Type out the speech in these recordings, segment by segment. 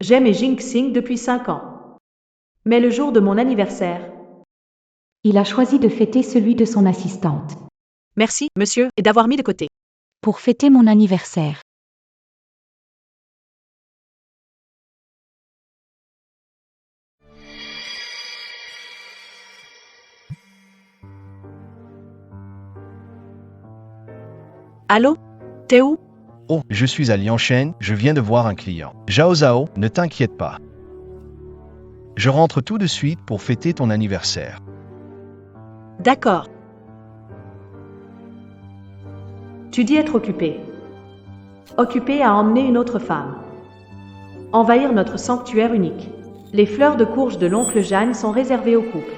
J'aime et Jing depuis 5 ans. Mais le jour de mon anniversaire, Il a choisi de fêter celui de son assistante. merci, monsieur, et d'avoir mis de côté. Pour fêter mon anniversaire. Allô? T'es où? Oh, je suis à Liancheng, je viens de voir un client. Zhao Zhao, ne t'inquiète pas. Je rentre tout de suite pour fêter ton anniversaire. D'accord. Tu dis être occupé. Occupé à emmener une autre femme. Envahir notre sanctuaire unique. Les fleurs de courge de l'oncle Jeanne sont réservées au couple.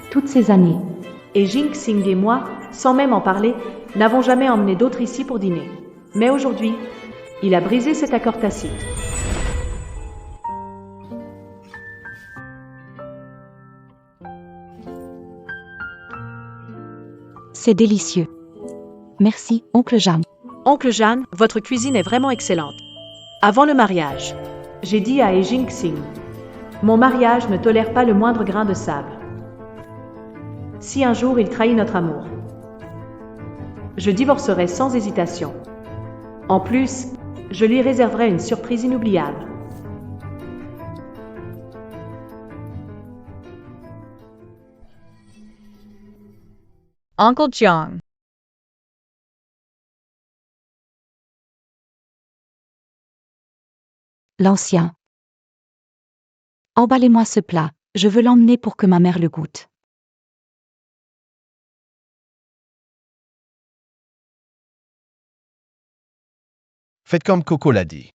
Toutes ces années. Et Jing et moi, sans même en parler, n'avons jamais emmené d'autres ici pour dîner. Mais aujourd'hui, il a brisé cet accord tacite. C'est délicieux. Merci, oncle Jeanne. Oncle Jeanne, votre cuisine est vraiment excellente. Avant le mariage, j'ai dit à Jing mon mariage ne tolère pas le moindre grain de sable. Si un jour il trahit notre amour, je divorcerai sans hésitation. En plus, je lui réserverai une surprise inoubliable. Uncle John. L'ancien. Emballez-moi ce plat, je veux l'emmener pour que ma mère le goûte. Faites comme Coco l'a dit.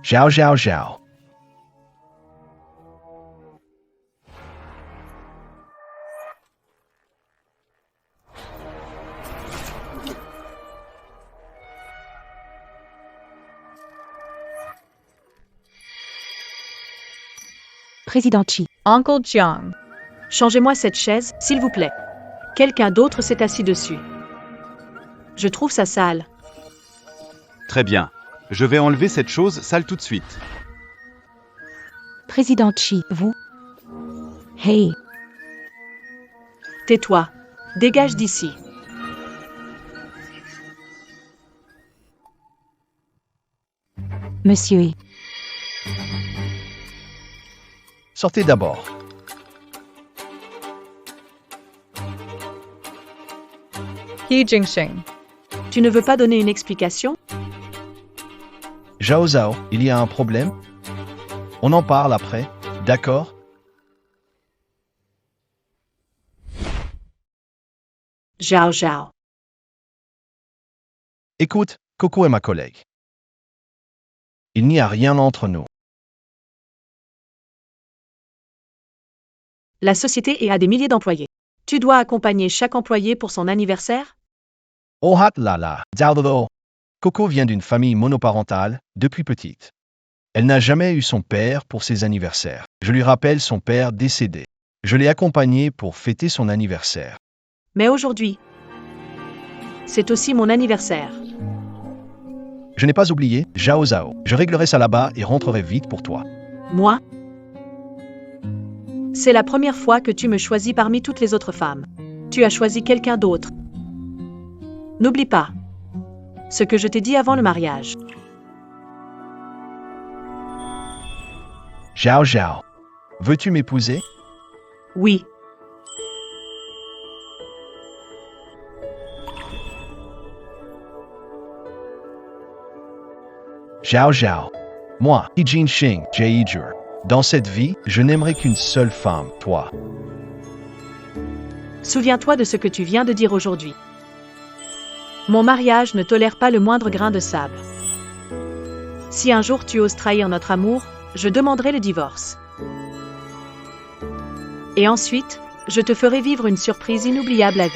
Zhao Zhao Zhao. Président Chi. Uncle John. Changez-moi cette chaise, s'il vous plaît. Quelqu'un d'autre s'est assis dessus. Je trouve ça sale. Très bien. Je vais enlever cette chose sale tout de suite. Président Chi, vous. Hey, Tais-toi. Dégage d'ici. monsieur et. Sortez d'abord. He Jingxing. Tu ne veux pas donner une explication? Zhao Zhao, il y a un problème? On en parle après, d'accord? Zhao Zhao. Écoute, Coco est ma collègue. Il n'y a rien entre nous. La société a des milliers d'employés. Tu dois accompagner chaque employé pour son anniversaire? Oh hat là là, Zhao Zhao. Coco vient d'une famille monoparentale, depuis petite. Elle n'a jamais eu son père pour ses anniversaires. Je lui rappelle son père décédé. Je l'ai accompagné pour fêter son anniversaire. Mais aujourd'hui, c'est aussi mon anniversaire. Je n'ai pas oublié, Zhao Zhao. Je réglerai ça là-bas et rentrerai vite pour toi. Moi? C'est la première fois que tu me choisis parmi toutes les autres femmes. Tu as choisi quelqu'un d'autre. N'oublie pas ce que je t'ai dit avant le mariage. Zhao Zhao. Veux-tu m'épouser? Oui. Zhao Zhao. Moi, He Jinxing, Jie Jur. Dans cette vie, je n'aimerai qu'une seule femme, toi. Souviens-toi de ce que tu viens de dire aujourd'hui. Mon mariage ne tolère pas le moindre grain de sable. Si un jour tu oses trahir notre amour, je demanderai le divorce. Et ensuite, Je te ferai vivre une surprise inoubliable à vie.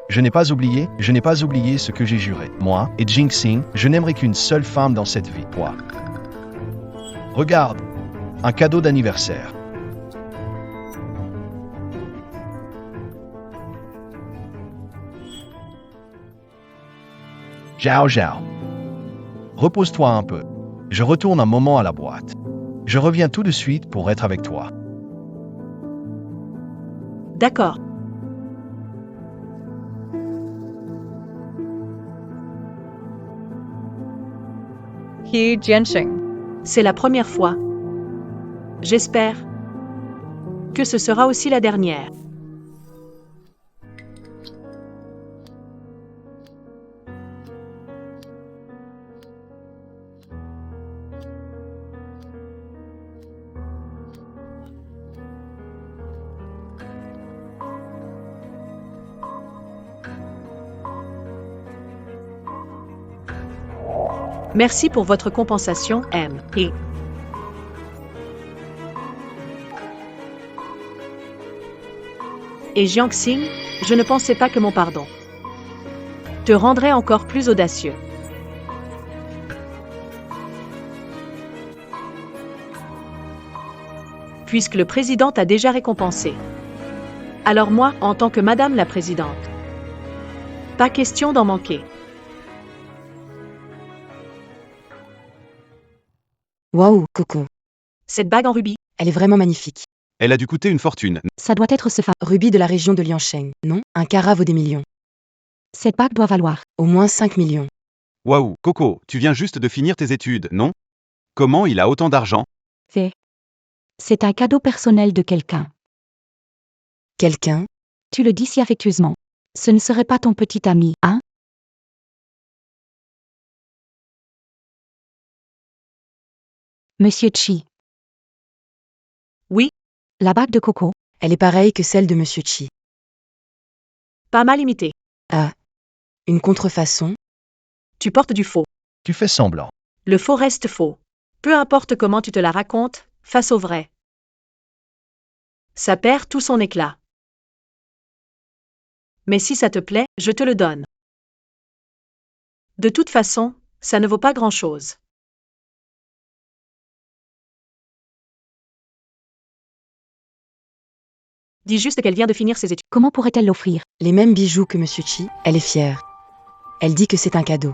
Je n'ai pas oublié ce que j'ai juré. Moi et Jinxing, je n'aimerais qu'une seule femme dans cette vie. Toi. Regarde, un cadeau d'anniversaire. Zhao Zhao. Repose-toi un peu. Je retourne un moment à la boîte. Je reviens tout de suite pour être avec toi. D'accord. He Jianxing. C'est la première fois. J'espère que ce sera aussi la dernière. Merci pour votre compensation, M. Et Jiangxing, je ne pensais pas que mon pardon te rendrait encore plus audacieux. Puisque le président t'a déjà récompensé. Alors moi, en tant que Madame la Présidente, pas question d'en manquer. Waouh, Coco. Cette bague en rubis, Elle est vraiment magnifique. Elle a dû coûter une fortune. Ça doit être ce Rubis de la région de Liansheng, non? Un carat vaut des millions. Cette bague doit valoir. Au moins 5 millions. Waouh, Coco, tu viens juste de finir tes études, non? Comment il a autant d'argent? C'est un cadeau personnel de quelqu'un. Quelqu'un? Tu le dis si affectueusement. Ce ne serait pas ton petit ami, hein? Monsieur Chi. Oui. La bague de Coco. Elle est pareille que celle de Monsieur Chi. pas mal imité. Ah. Une contrefaçon? Tu portes du faux. Tu fais semblant. Le faux reste faux. Peu importe comment tu te la racontes, face au vrai. Ça perd tout son éclat. Mais si ça te plaît, je te le donne. De toute façon, ça ne vaut pas grand-chose. Dis juste qu'elle vient de finir ses études. Comment pourrait-elle l'offrir? Les mêmes bijoux que Monsieur Chi, elle est fière. Elle dit que c'est un cadeau.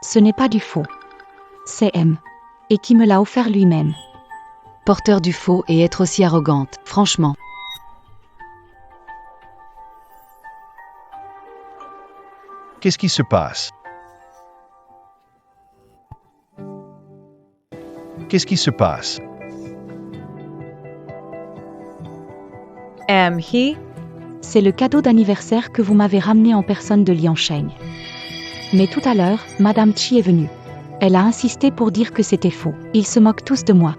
Ce n'est pas du faux. C'est M. Et qui me l'a offert lui-même. Porteur du faux et être aussi arrogante, franchement. Qu'est-ce qui se passe? Qu'est-ce qui se passe? He? C'est le cadeau d'anniversaire que vous m'avez ramené en personne de Liansheng. Mais tout à l'heure, Madame Chi est venue. Elle a insisté pour dire que c'était faux. Ils se moquent tous de moi.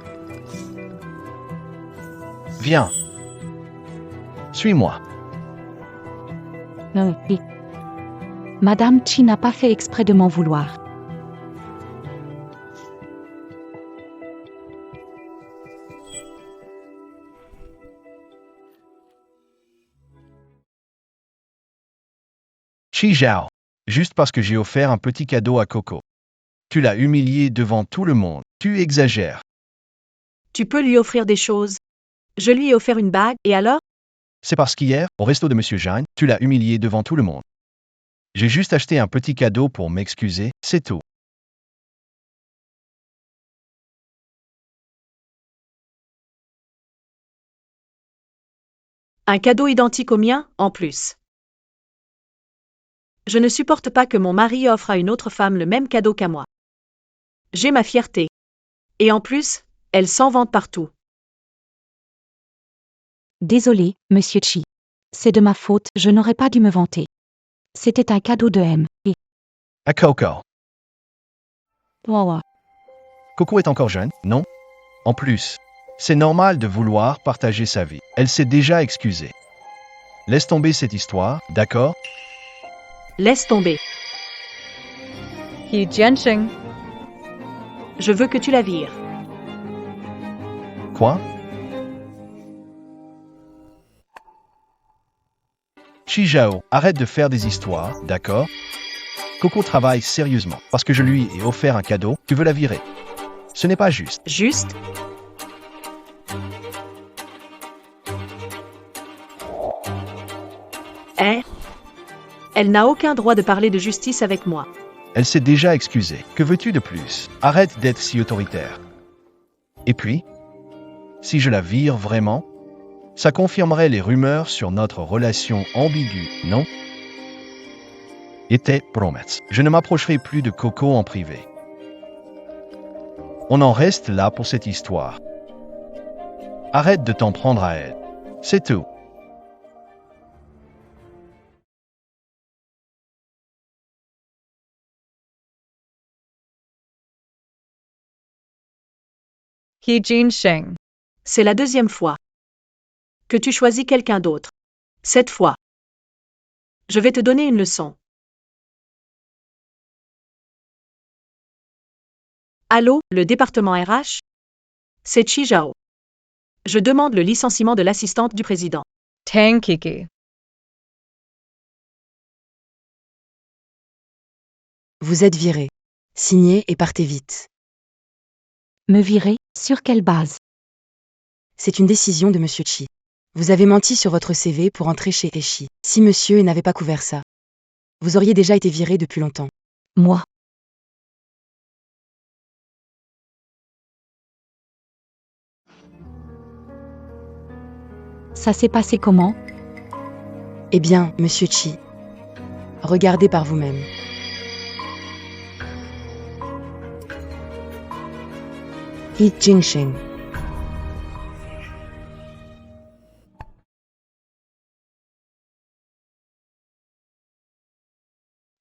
Viens. Suis-moi. Oui. Madame Chi n'a pas fait exprès de m'en vouloir. Chi Zhao. Juste parce que j'ai offert un petit cadeau à Coco. Tu l'as humilié devant tout le monde. Tu exagères. Tu peux lui offrir des choses. Je lui ai offert une bague, et alors? C'est parce qu'hier, au resto de Monsieur Jeanne, tu l'as humilié devant tout le monde. J'ai juste acheté un petit cadeau pour m'excuser, c'est tout. Un cadeau identique au mien, en plus. Je ne supporte pas que mon mari offre à une autre femme le même cadeau qu'à moi. J'ai ma fierté. Et en plus, elle s'en vante partout. Désolé, Monsieur Chi. C'est de ma faute, je n'aurais pas dû me vanter. C'était un cadeau de M. Et... À Coco. Waouh. Coco est encore jeune, non? En plus, c'est normal de vouloir partager sa vie. Elle s'est déjà excusée. Laisse tomber cette histoire, d'accord? Laisse tomber. He Jianxing. Je veux que tu la vires. Quoi? Chi Zhao, arrête de faire des histoires, d'accord? Coco travaille sérieusement. Parce que je lui ai offert un cadeau, tu veux la virer. Ce n'est pas juste. Juste? Eh? Elle n'a aucun droit de parler de justice avec moi. Elle s'est déjà excusée. Que veux-tu de plus? Arrête d'être si autoritaire. Et puis, si je la vire vraiment, ça confirmerait les rumeurs sur notre relation ambiguë, non? Et tes promesses. Je ne m'approcherai plus de Coco en privé. On en reste là pour cette histoire. Arrête de t'en prendre à elle. C'est tout. He Jianxing. C'est la deuxième fois que tu choisis quelqu'un d'autre. Cette fois, je vais te donner une leçon. Allô, le département RH? C'est Chi Zhao. Je demande le licenciement de l'assistante du président. Tang Kiki. Vous êtes viré. Signez et partez vite. Me virer? Sur quelle base? C'est une décision de Monsieur Chi. Vous avez menti sur votre CV pour entrer chez Eshi. Si Monsieur n'avait pas couvert ça, vous auriez déjà été viré depuis longtemps. Moi? Ça s'est passé comment? Eh bien, Monsieur Chi, regardez par vous-même. He Jianxing.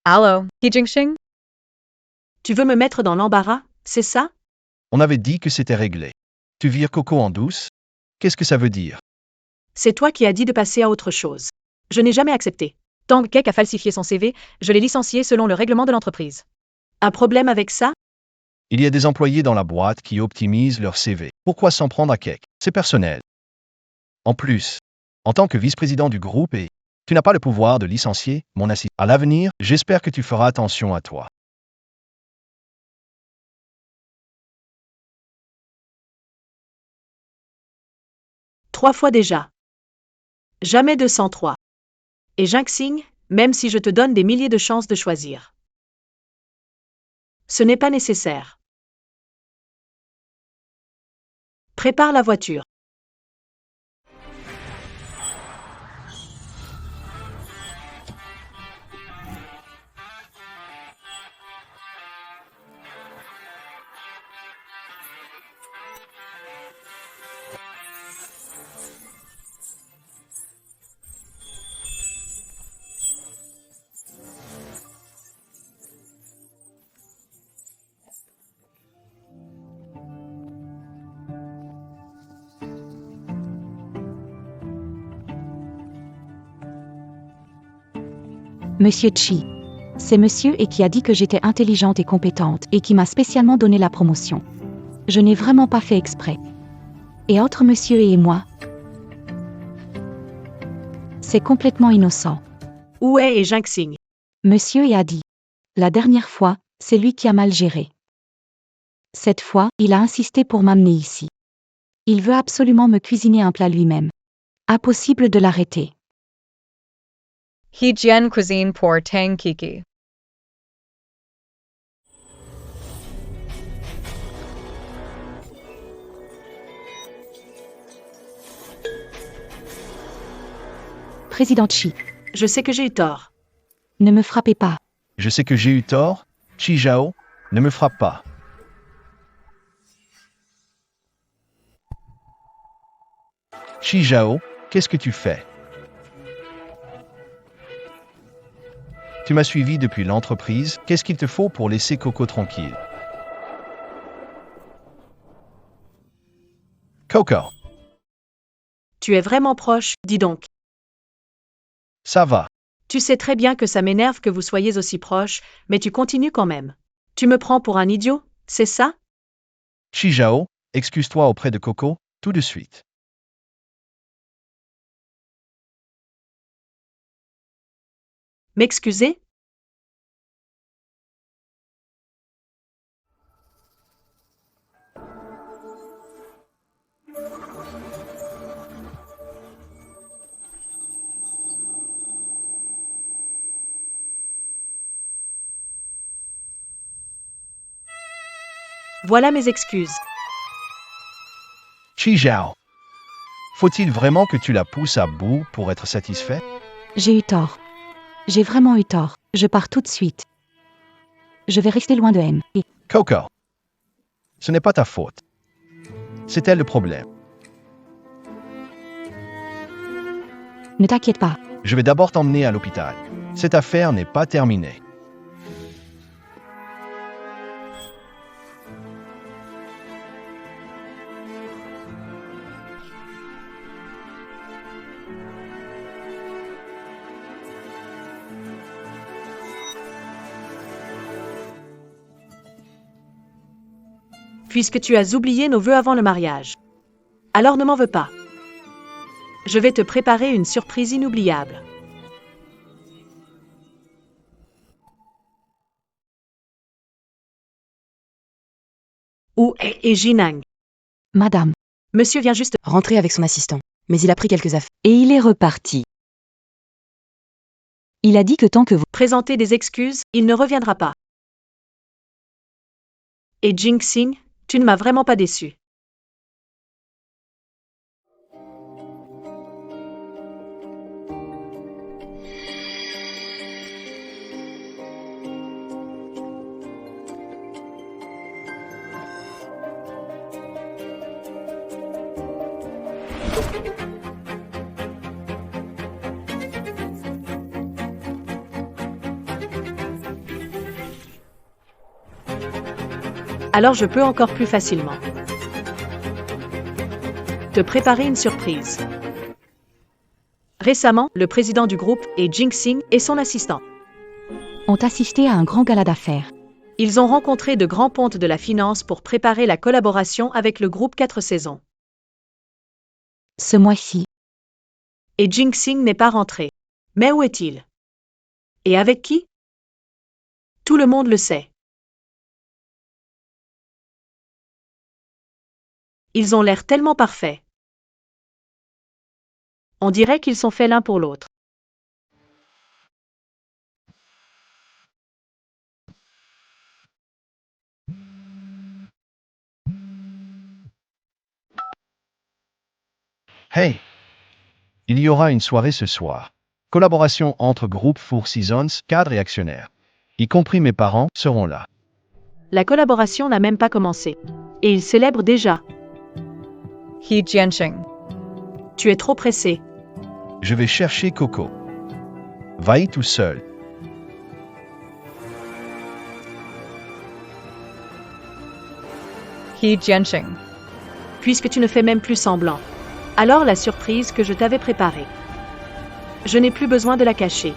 Allo, He Jianxing? Tu veux me mettre dans l'embarras, c'est ça? On avait dit que c'était réglé. Tu vires Coco en douce? Qu'est-ce que ça veut dire? C'est toi qui as dit de passer à autre chose. Je n'ai jamais accepté. Tang Kek a falsifié son CV, je l'ai licencié selon le règlement de l'entreprise. Un problème avec ça? Il y a des employés dans la boîte qui optimisent leur CV. Pourquoi s'en prendre à Keck? C'est personnel. En plus, en tant que vice-président du groupe tu n'as pas le pouvoir de licencier mon assistant. À l'avenir, j'espère que tu feras attention à toi. Trois fois déjà. Jamais 203. Et Jianxing, même si je te donne des milliers de chances de choisir. Ce n'est pas nécessaire. Prépare la voiture. Monsieur Chi. C'est monsieur et qui a dit que j'étais intelligente et compétente et qui m'a spécialement donné la promotion. Je n'ai vraiment pas fait exprès. Et entre monsieur et moi, c'est complètement innocent. Où est Jianxing? Monsieur a dit. La dernière fois, c'est lui qui a mal géré. Cette fois, il a insisté pour m'amener ici. Il veut absolument me cuisiner un plat lui-même. Impossible de l'arrêter. He Jian cuisine pour Tang Kiki. Président Chi, Je sais que j'ai eu tort. ne me frappez pas. Je sais que j'ai eu tort. Chi Zhao, ne me frappe pas. Chi Zhao, qu'est-ce que tu fais? Tu m'as suivi depuis l'entreprise, qu'est-ce qu'il te faut pour laisser Coco tranquille? Coco, Tu es vraiment proche, dis donc. ça va. Tu sais très bien que ça m'énerve que vous soyez aussi proches, mais tu continues quand même. Tu me prends pour un idiot, c'est ça? Chi Zhao, excuse-toi auprès de Coco, tout de suite. M'excuser? Voilà mes excuses. Chi Zhao. Faut-il vraiment que tu la pousses à bout pour être satisfait? J'ai eu tort. J'ai vraiment eu tort. Je pars tout de suite. Je vais rester loin de M. Et Coco. Ce n'est pas ta faute. C'est elle le problème. ne t'inquiète pas. Je vais d'abord t'emmener à l'hôpital. Cette affaire n'est pas terminée. Puisque tu as oublié nos vœux avant le mariage. Alors ne m'en veux pas. Je vais te préparer une surprise inoubliable. Où est Jinang? Madame. Monsieur vient juste. Rentré avec son assistant. Mais il a pris quelques affaires. Et il est reparti. Il a dit que tant que vous... Présenter des excuses, il ne reviendra pas. Et Jing-Sing, tu ne m'as vraiment pas déçu. Alors je peux encore plus facilement te préparer une surprise. Récemment, le président du groupe est Jing-Sing et son assistant. Ont assisté à un grand gala d'affaires. Ils ont rencontré de grands pontes de la finance pour préparer la collaboration avec le groupe 4 saisons. Ce mois-ci, Et Jing-Sing n'est pas rentré. Mais où est-il? Et avec qui? Tout le monde le sait. Ils ont l'air tellement parfaits. On dirait qu'ils sont faits l'un pour l'autre. Hey! Il y aura une soirée ce soir. Collaboration entre Groupe Four Seasons, cadres et actionnaires. Y compris mes parents seront là. La collaboration n'a même pas commencé. Et ils célèbrent déjà. He Jianxing. Tu es trop pressé. Je vais chercher Coco. Va-y tout seul. He Jianxing. Puisque tu ne fais même plus semblant. Alors la surprise que je t'avais préparée. Je n'ai plus besoin de la cacher.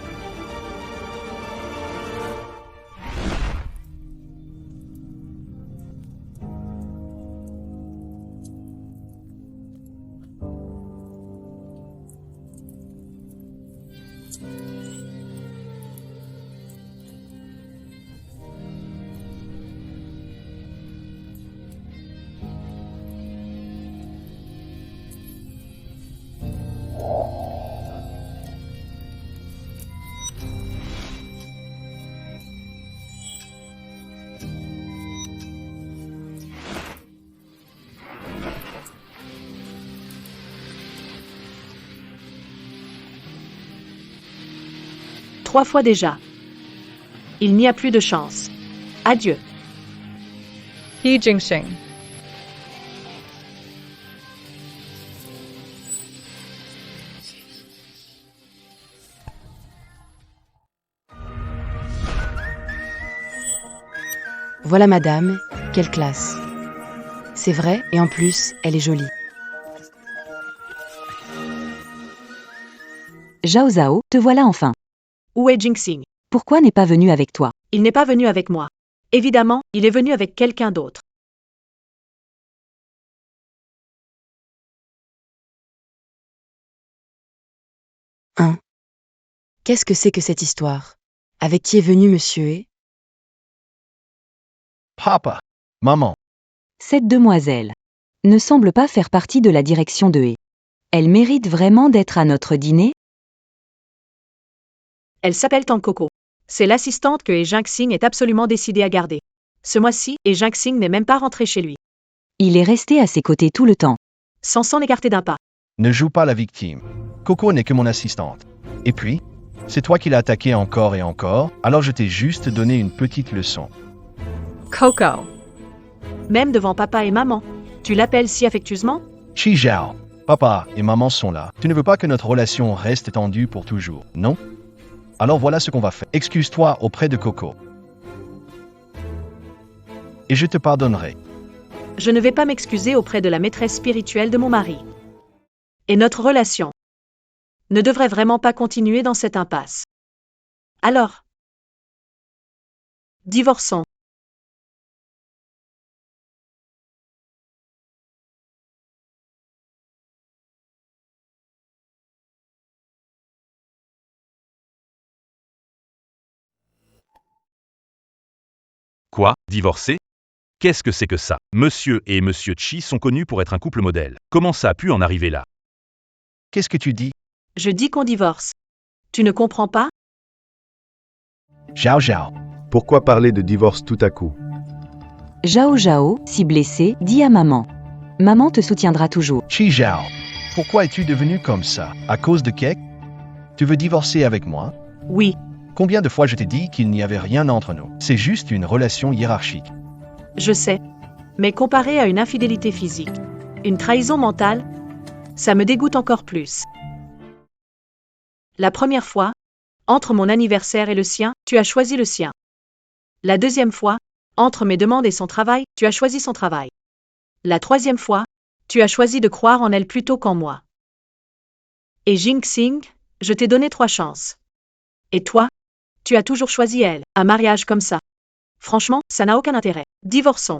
Trois fois déjà. Il n'y a plus de chance. Adieu. He Jingxing. Voilà madame, quelle classe. C'est vrai, et en plus, elle est jolie. Zhao Zhao, te voilà enfin. Où est Jing-Sing? Pourquoi n'est pas venu avec toi? Il n'est pas venu avec moi. Évidemment, il est venu avec quelqu'un d'autre. Qu'est-ce que c'est que cette histoire? Avec qui est venu monsieur E? Papa. Maman. Cette demoiselle ne semble pas faire partie de la direction de Hé. Elle mérite vraiment d'être à notre dîner? Elle s'appelle Tang Coco. C'est l'assistante que He Jinxing est absolument décidé à garder. Ce mois-ci, He Jinxing n'est même pas rentré chez lui, Il est resté à ses côtés tout le temps. sans s'en écarter d'un pas. Ne joue pas la victime. Coco n'est que mon assistante. Et puis, c'est toi qui l'as attaqué encore et encore, alors je t'ai juste donné une petite leçon. Coco. Même devant papa et maman. Tu l'appelles si affectueusement? Chi Zhao. Papa et maman sont là. Tu ne veux pas que notre relation reste tendue pour toujours, non? Alors voilà ce qu'on va faire. Excuse-toi auprès de Coco. Et je te pardonnerai. Je ne vais pas m'excuser auprès de la maîtresse spirituelle de mon mari. Et notre relation ne devrait vraiment pas continuer dans cette impasse. Alors, divorçons. Quoi? Divorcer? Qu'est-ce que c'est que ça? Monsieur et Monsieur Chi sont connus pour être un couple modèle. Comment ça a pu en arriver là? Qu'est-ce que tu dis? Je dis qu'on divorce. Tu ne comprends pas? Zhao Zhao. Pourquoi parler de divorce tout à coup? Zhao Zhao, si blessé, dit à maman. Maman te soutiendra toujours. Chi Zhao. Pourquoi es-tu devenu comme ça? À cause de Kek? Tu veux divorcer avec moi? Oui, Combien de fois je t'ai dit qu'il n'y avait rien entre nous? C'est juste une relation hiérarchique. je sais. Mais comparé à une infidélité physique, une trahison mentale, ça me dégoûte encore plus. La première fois, entre mon anniversaire et le sien, tu as choisi le sien. La deuxième fois, entre mes demandes et son travail, tu as choisi son travail. La troisième fois, tu as choisi de croire en elle plutôt qu'en moi. Et Jinxing, je t'ai donné 3 chances. Et toi, tu as toujours choisi elle. Un mariage comme ça. Franchement, ça n'a aucun intérêt. Divorçons.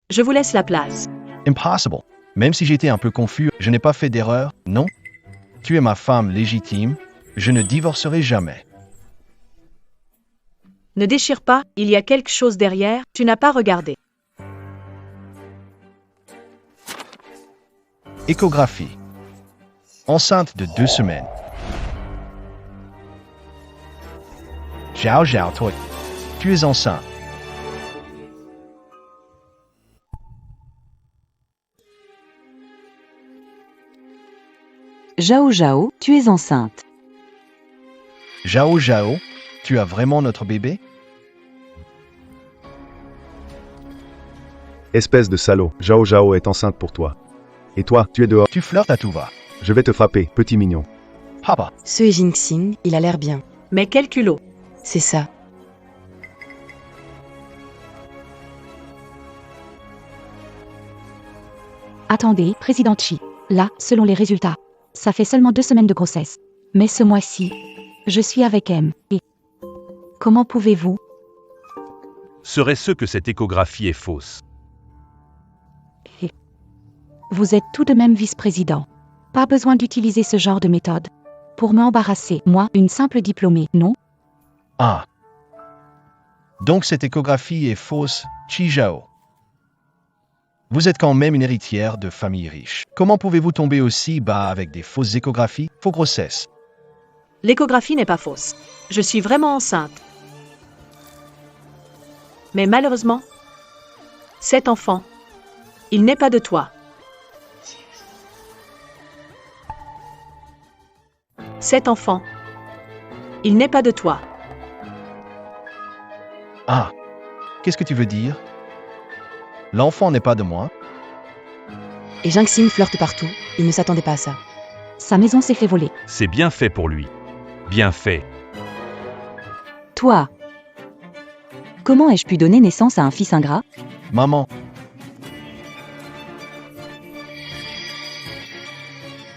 Je vous laisse la place. Impossible. Même si j'étais un peu confus, je n'ai pas fait d'erreur, non? Tu es ma femme légitime, je ne divorcerai jamais. Ne déchire pas, il y a quelque chose derrière, tu n'as pas regardé. Échographie. Enceinte de 2 semaines. Zhao Zhao, toi, tu es enceinte. Zhao Zhao, tu es enceinte. Zhao Zhao, tu as vraiment notre bébé? Espèce de salaud, Zhao Zhao est enceinte pour toi. Et toi, tu es dehors. Tu flirtes à tout va. Je vais te frapper, petit mignon. Papa, Ce He Jinxing, il a l'air bien. Mais quel culot. C'est ça. Attendez, président Chi. Là, selon les résultats, ça fait seulement 2 semaines de grossesse. Mais ce mois-ci, je suis avec M. Et comment pouvez-vous? Serait-ce que cette échographie est fausse? Vous êtes tout de même vice-président. Pas besoin d'utiliser ce genre de méthode. Pour m'embarrasser, moi, une simple diplômée, non? ah. Donc cette échographie est fausse, Chi Zhao. Vous êtes quand même une héritière de famille riche. Comment pouvez-vous tomber aussi bas avec des fausses échographies, faux grossesses? L'échographie n'est pas fausse. Je suis vraiment enceinte. Mais malheureusement, cet enfant, il n'est pas de toi. Cet enfant, il n'est pas de toi. Ah. Qu'est-ce que tu veux dire? L'enfant n'est pas de moi? Et Jinxing flirte partout, il ne s'attendait pas à ça. Sa maison s'est fait voler. C'est bien fait pour lui. Bien fait. Toi. Comment ai-je pu donner naissance à un fils ingrat? Maman.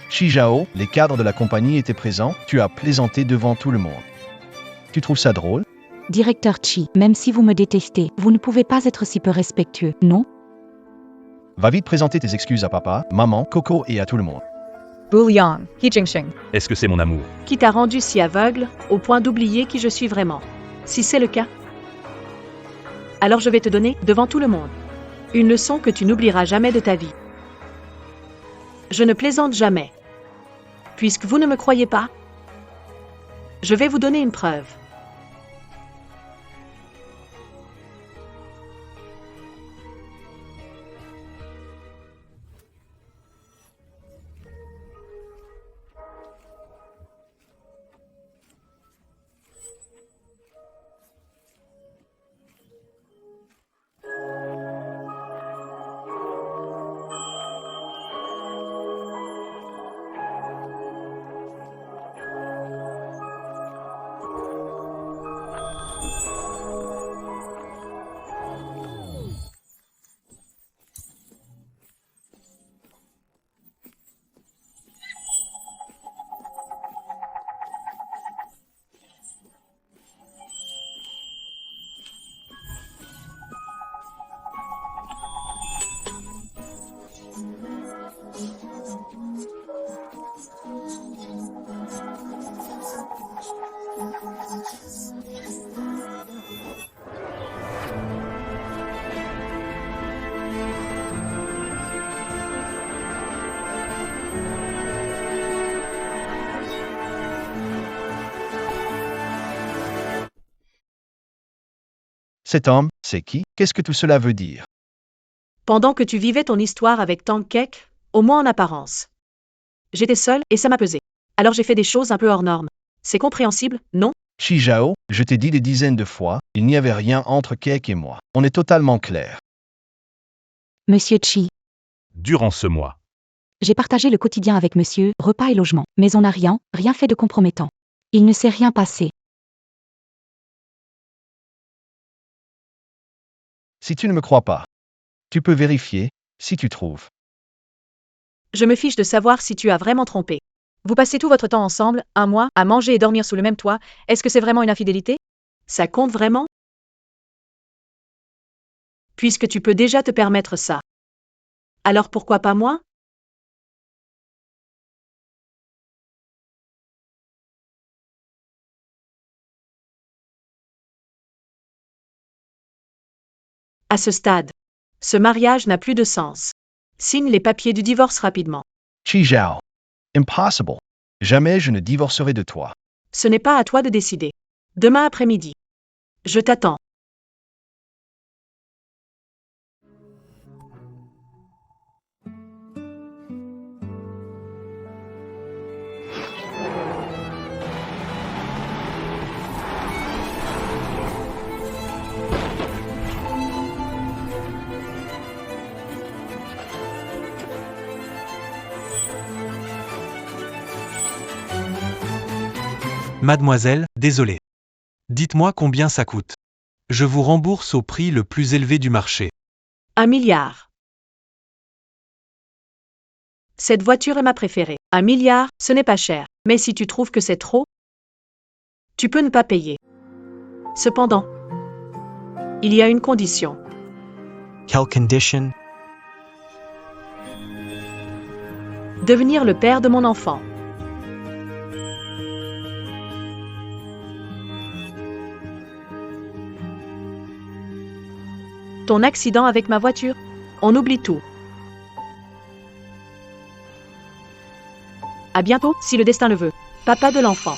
Chi Zhao, les cadres de la compagnie étaient présents, tu as plaisanté devant tout le monde. Tu trouves ça drôle? Directeur Chi, même si vous me détestez, vous ne pouvez pas être si peu respectueux, non? Va vite présenter tes excuses à papa, maman, Coco et à tout le monde. Bouliang, He Jingxing. Est-ce que c'est mon amour? Qui t'a rendu si aveugle, au point d'oublier qui je suis vraiment? Si c'est le cas, alors je vais te donner, devant tout le monde, une leçon que tu n'oublieras jamais de ta vie. Je ne plaisante jamais. Puisque vous ne me croyez pas, je vais vous donner une preuve. Cet homme, c'est qui? Qu'est-ce que tout cela veut dire? Pendant que tu vivais ton histoire avec Tang Kek, au moins en apparence. J'étais seule et ça m'a pesé. Alors j'ai fait des choses un peu hors normes. C'est compréhensible, non? Chi Zhao, je t'ai dit des dizaines de fois, il n'y avait rien entre Kek et moi. On est totalement clair. Monsieur Chi, Durant ce mois. j'ai partagé le quotidien avec monsieur, repas et logement, mais on n'a rien fait de compromettant. Il ne s'est rien passé. Si tu ne me crois pas, tu peux vérifier, si tu trouves. Je me fiche de savoir si tu as vraiment trompé. Vous passez tout votre temps ensemble, un mois, à manger et dormir sous le même toit. Est-ce que c'est vraiment une infidélité? Ça compte vraiment? Puisque tu peux déjà te permettre ça. Alors pourquoi pas moi? À ce stade, ce mariage n'a plus de sens. Signe les papiers du divorce rapidement. Chi Zhao. Impossible. Jamais je ne divorcerai de toi. Ce n'est pas à toi de décider. Demain après-midi. Je t'attends. Mademoiselle, désolé. Dites-moi combien ça coûte. Je vous rembourse au prix le plus élevé du marché. 1 milliard. Cette voiture est ma préférée. 1 milliard, ce n'est pas cher. Mais si tu trouves que c'est trop, tu peux ne pas payer. Cependant, il y a une condition. Quelle condition? Devenir le père de mon enfant. Ton accident avec ma voiture? On oublie tout. À bientôt, si le destin le veut. Papa de l'enfant.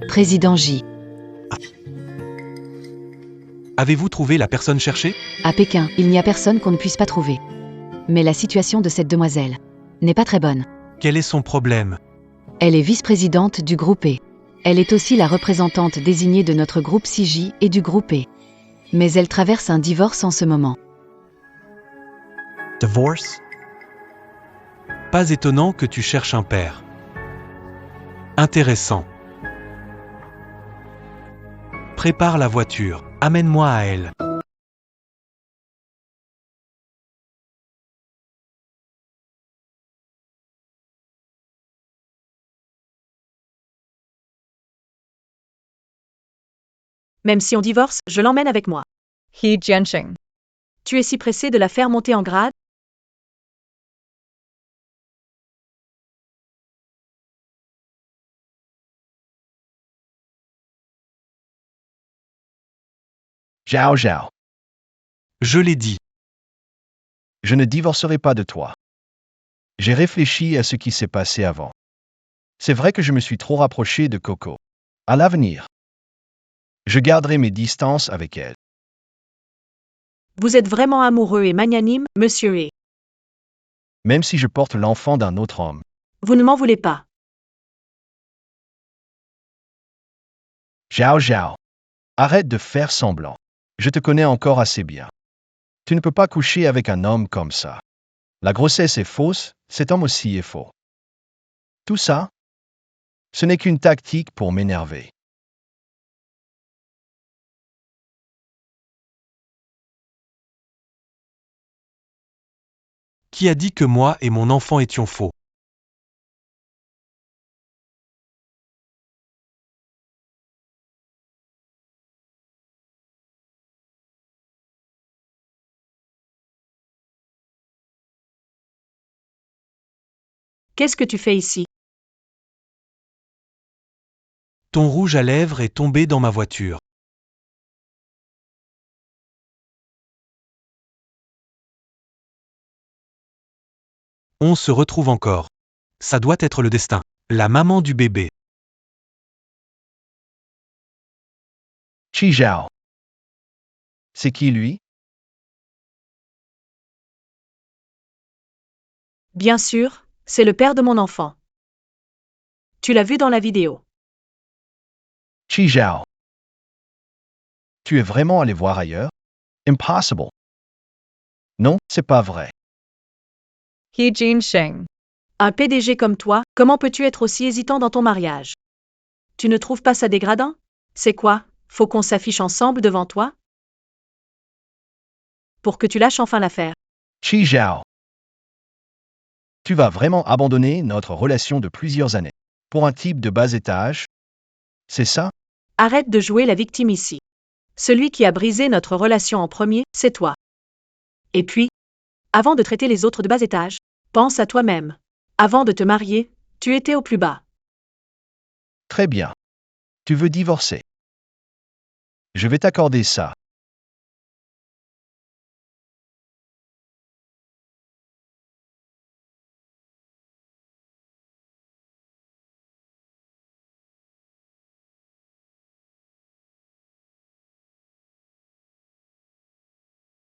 Président J. Avez-vous trouvé la personne cherchée? À Pékin, il n'y a personne qu'on ne puisse pas trouver. Mais la situation de cette demoiselle n'est pas très bonne. Quel est son problème? Elle est vice-présidente du groupe E. Elle est aussi la représentante désignée de notre groupe CJ et du groupe E. Mais elle traverse un divorce en ce moment. Divorce? Pas étonnant que tu cherches un père. Intéressant. Prépare la voiture. Amène-moi à elle. Même si on divorce, je l'emmène avec moi. He Jianqing. Tu es si pressé de la faire monter en grade? Zhao Zhao, Je l'ai dit. je ne divorcerai pas de toi. J'ai réfléchi à ce qui s'est passé avant. C'est vrai que je me suis trop rapproché de Coco. À l'avenir, je garderai mes distances avec elle. Vous êtes vraiment amoureux et magnanime, monsieur et... Même si je porte l'enfant d'un autre homme. Vous ne m'en voulez pas. Zhao Zhao, arrête de faire semblant. Je te connais encore assez bien. Tu ne peux pas coucher avec un homme comme ça. La grossesse est fausse, cet homme aussi est faux. Tout ça, ce n'est qu'une tactique pour m'énerver. Qui a dit que moi et mon enfant étions faux? Qu'est-ce que tu fais ici? Ton rouge à lèvres est tombé dans ma voiture. On se retrouve encore. Ça doit être le destin. La maman du bébé. Chi Zhao. C'est qui lui? Bien sûr, c'est le père de mon enfant. Tu l'as vu dans la vidéo. Chi Zhao. Tu es vraiment allé voir ailleurs? Impossible. Non, c'est pas vrai. He Jianqing. Un PDG comme toi, comment peux-tu être aussi hésitant dans ton mariage? Tu ne trouves pas ça dégradant? C'est quoi? Faut qu'on s'affiche ensemble devant toi? Pour que tu lâches enfin l'affaire. Chi Zhao. Tu vas vraiment abandonner notre relation de plusieurs années pour un type de bas étage? C'est ça? Arrête de jouer la victime ici. Celui qui a brisé notre relation en premier, c'est toi. Et puis, avant de traiter les autres de bas étage, pense à toi-même. Avant de te marier, tu étais au plus bas. Très bien. Tu veux divorcer? Je vais t'accorder ça.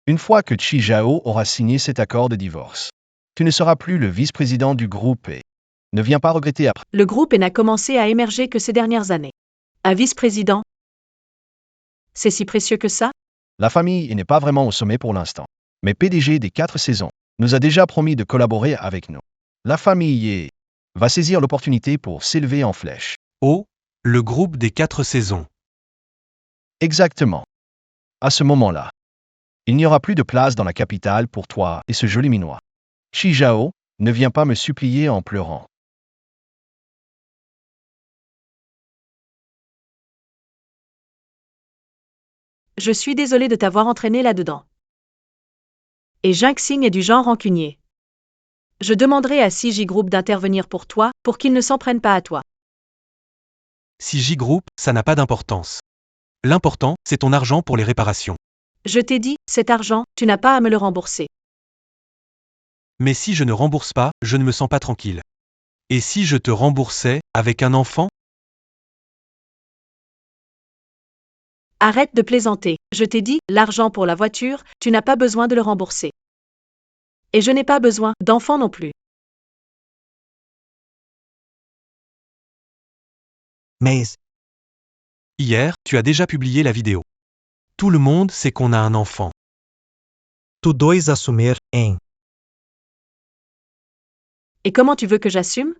Une fois que Chi Zhao aura signé cet accord de divorce, tu ne seras plus le vice-président du groupe et ne viens pas regretter après. Le groupe n'a commencé à émerger que ces dernières années. Un vice-président? C'est si précieux que ça? La famille n'est pas vraiment au sommet pour l'instant. Mais PDG des 4 saisons nous a déjà promis de collaborer avec nous. La famille va saisir l'opportunité pour s'élever en flèche. Oh, le groupe des 4 saisons. Exactement. À ce moment-là, il n'y aura plus de place dans la capitale pour toi et ce joli minois. Chi Zhao, ne viens pas me supplier en pleurant. Je suis désolé de t'avoir entraîné là-dedans. Et Jinxing est du genre rancunier. Je demanderai à CJ Group d'intervenir pour toi, pour qu'ils ne s'en prennent pas à toi. Si J Group, ça n'a pas d'importance. L'important, c'est ton argent pour les réparations. Je t'ai dit, cet argent, tu n'as pas à me le rembourser. Mais si je ne rembourse pas, je ne me sens pas tranquille. Et si je te remboursais, avec un enfant? Arrête de plaisanter. Je t'ai dit, l'argent pour la voiture, tu n'as pas besoin de le rembourser. Et je n'ai pas besoin d'enfant non plus. Mais... Hier, tu as déjà publié la vidéo. Tout le monde sait qu'on a un enfant. Tu dois assumir, hein. Et comment tu veux que j'assume?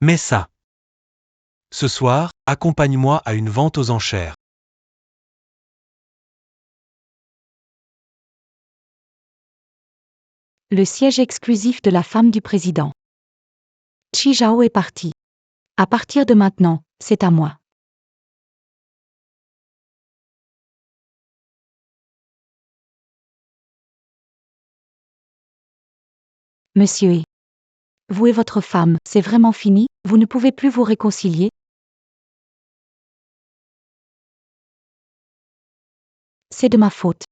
Mais ça. Ce soir, accompagne-moi à une vente aux enchères. Le siège exclusif de la femme du président. Chi Zhao est parti. À partir de maintenant, c'est à moi. Monsieur E. Vous et votre femme, c'est vraiment fini, vous ne pouvez plus vous réconcilier? C'est de ma faute.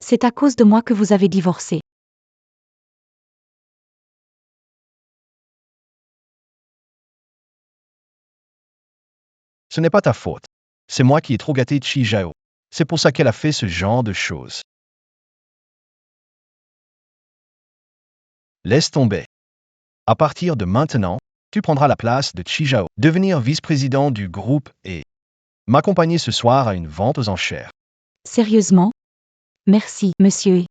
C'est à cause de moi que vous avez divorcé. Ce n'est pas ta faute. C'est moi qui ai trop gâté Chi Zhao. C'est pour ça qu'elle a fait ce genre de choses. Laisse tomber. À partir de maintenant, tu prendras la place de Chi Zhao, devenir vice-président du groupe et m'accompagner ce soir à une vente aux enchères. Sérieusement? Merci, monsieur E.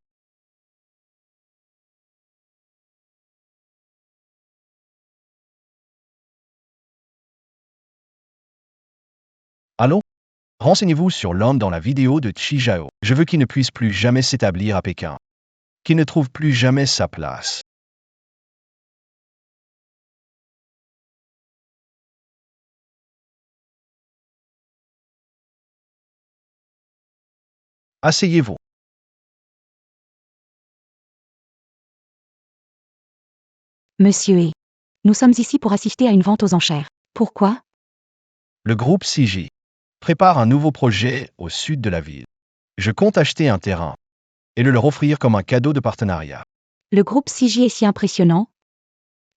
Allô? Renseignez-vous sur l'homme dans la vidéo de Chi Zhao. Je veux qu'il ne puisse plus jamais s'établir à Pékin. Qu'il ne trouve plus jamais sa place. Asseyez-vous. Monsieur E. Nous sommes ici pour assister à une vente aux enchères. Pourquoi? Le groupe CJ prépare un nouveau projet au sud de la ville. Je compte acheter un terrain et le leur offrir comme un cadeau de partenariat. Le groupe CJ est si impressionnant.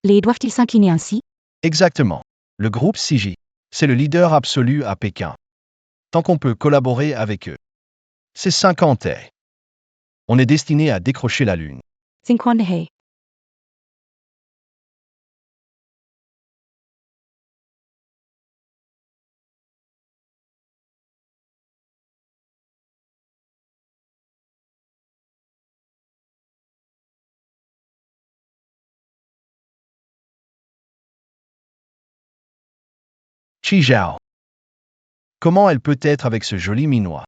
Les doivent-ils s'incliner ainsi? Exactement. Le groupe CJ, c'est le leader absolu à Pékin. Tant qu'on peut collaborer avec eux. C'est 50 haies. On est destiné à décrocher la lune. 50 haies. Chi Zhao. Comment elle peut être avec ce joli minois?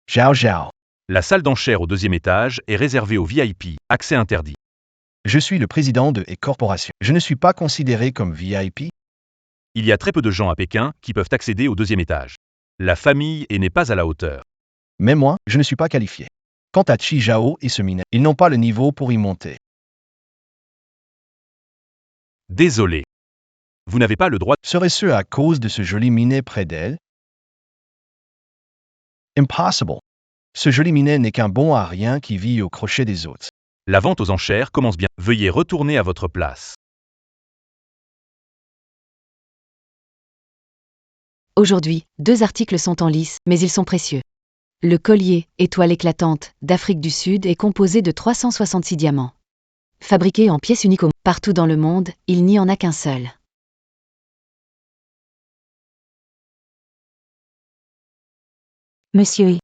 Zhao Zhao. La salle d'enchères au 2e étage est réservée aux VIP, accès interdit. Je suis le président de E Corporation. Je ne suis pas considéré comme VIP. Il y a très peu de gens à Pékin qui peuvent accéder au 2e étage. La famille n'est pas à la hauteur. Mais moi, je ne suis pas qualifié. Quant à Chi Zhao et ce minet, ils n'ont pas le niveau pour y monter. Désolé. Vous n'avez pas le droit. Serait-ce à cause de ce joli minet près d'elle? Impossible. Ce joli minet n'est qu'un bon à rien qui vit au crochet des autres. La vente aux enchères commence bien. Veuillez retourner à votre place. Aujourd'hui, 2 articles sont en lice, mais ils sont précieux. Le collier, étoile éclatante, d'Afrique du Sud est composé de 366 diamants. Fabriqué en pièces uniques partout dans le monde, il n'y en a qu'un seul. Monsieur E.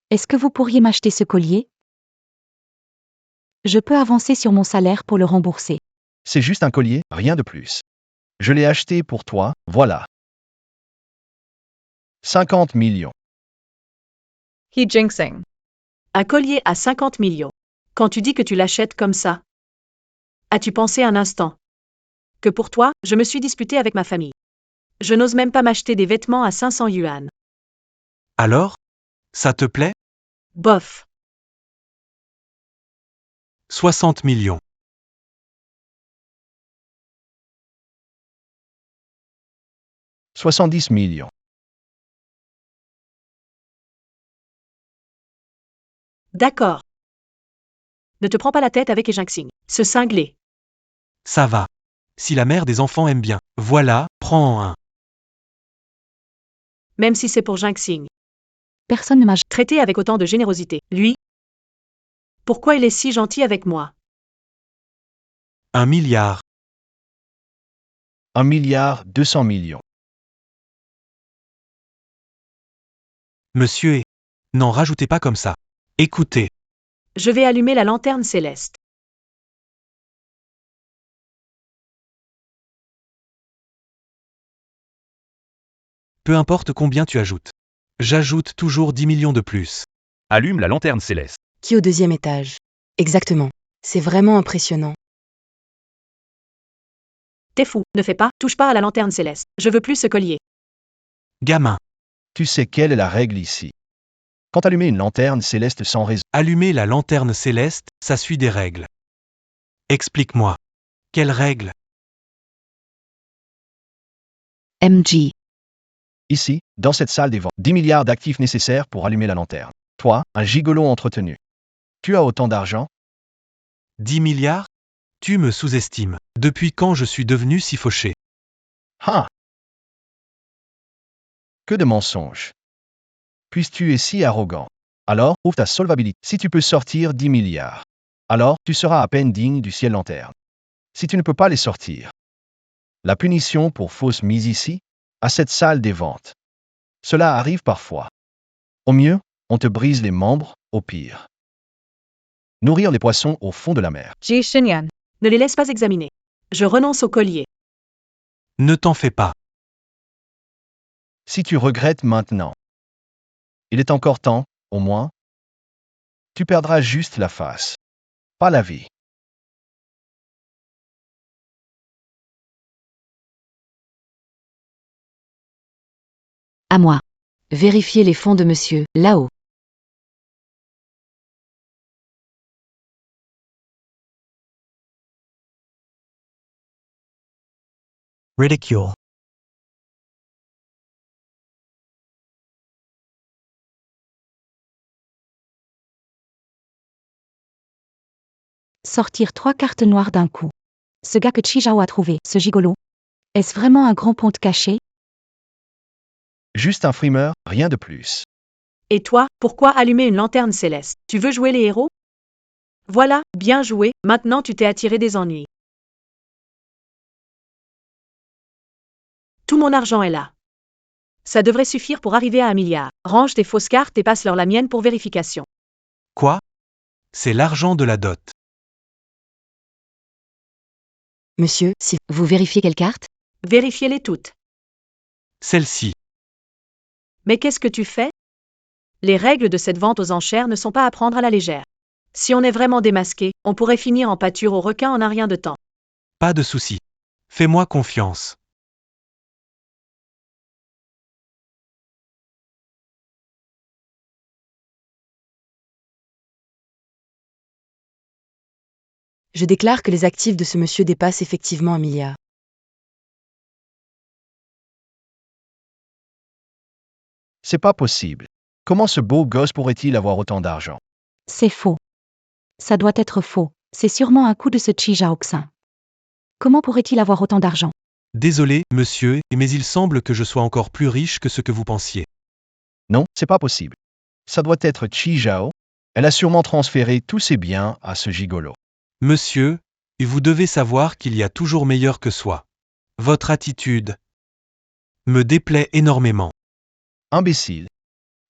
Est-ce que vous pourriez m'acheter ce collier? Je peux avancer sur mon salaire pour le rembourser. C'est juste un collier, rien de plus. Je l'ai acheté pour toi, voilà. 50 millions. He jinxing. Un collier à 50 millions. Quand tu dis que tu l'achètes comme ça, as-tu pensé un instant que pour toi, je me suis disputé avec ma famille? Je n'ose même pas m'acheter des vêtements à 500 yuan. Alors? Ça te plaît? Bof. 60 millions. 70 millions. D'accord. Ne te prends pas la tête avec E Jinxing. Ce cinglé. Ça va. Si la mère des enfants aime bien. Voilà, prends un. Même si c'est pour Jinxing. Personne ne m'a Traité avec autant de générosité. Lui? Pourquoi il est si gentil avec moi? 1 milliard. 1 milliard 200 millions. Monsieur et... N'en rajoutez pas comme ça. Écoutez. Je vais allumer la lanterne céleste. Peu importe combien tu ajoutes. J'ajoute toujours 10 millions de plus. Allume la lanterne céleste. Qui au deuxième étage? Exactement. C'est vraiment impressionnant. T'es fou, ne fais pas, touche pas à la lanterne céleste. Je veux plus ce collier. Gamin, Tu sais quelle est la règle ici. Quand allumer une lanterne céleste sans raison, allumer la lanterne céleste, ça suit des règles. Explique-moi. Quelles règles? MJ. ici, dans cette salle des ventes, 10 milliards d'actifs nécessaires pour allumer la lanterne. Toi, un gigolo entretenu. Tu as autant d'argent? 10 milliards? Tu me sous-estimes. Depuis quand je suis devenu si fauché? Ah! Que de mensonges. Puis tu es si arrogant. Alors, ouvre ta solvabilité. Si tu peux sortir 10 milliards, alors tu seras à peine digne du ciel lanterne. Si tu ne peux pas les sortir, la punition pour fausse mise ici, à cette salle des ventes. Cela arrive parfois. Au mieux, on te brise les membres, au pire. Nourrir les poissons au fond de la mer. Ji Xinyan. Ne les laisse pas examiner. Je renonce au collier. Ne t'en fais pas. Si tu regrettes maintenant, il est encore temps, au moins. Tu perdras juste la face, pas la vie. À moi. Vérifiez les fonds de monsieur, là-haut. Ridicule. Sortir 3 cartes noires d'un coup. Ce gars que Chi Zhao a trouvé, ce gigolo. Est-ce vraiment un grand ponte caché? Juste un frimeur, rien de plus. Et toi, pourquoi allumer une lanterne céleste? Tu veux jouer les héros? Voilà, bien joué, maintenant tu t'es attiré des ennuis. Tout mon argent est là. Ça devrait suffire pour arriver à 1 milliard. Range tes fausses cartes et passe-leur la mienne pour vérification. Quoi? C'est l'argent de la dot. Monsieur, si Vous vérifiez quelle carte? Vérifiez-les toutes. Celle-ci. Mais qu'est-ce que tu fais? Les règles de cette vente aux enchères ne sont pas à prendre à la légère. Si on est vraiment démasqué, on pourrait finir en pâture aux requins en un rien de temps. Pas de souci. Fais-moi confiance. je déclare que les actifs de ce monsieur dépassent effectivement 1 milliard. C'est pas possible. Comment ce beau gosse pourrait-il avoir autant d'argent? C'est faux. Ça doit être faux. C'est sûrement un coup de ce Chi Zhaoxin. Comment pourrait-il avoir autant d'argent? Désolé, monsieur, mais il semble que je sois encore plus riche que ce que vous pensiez. Non, c'est pas possible. Ça doit être Chi Zhao. Elle a sûrement transféré tous ses biens à ce gigolo. Monsieur, vous devez savoir qu'il y a toujours meilleur que soi. Votre attitude me déplaît énormément. Imbécile.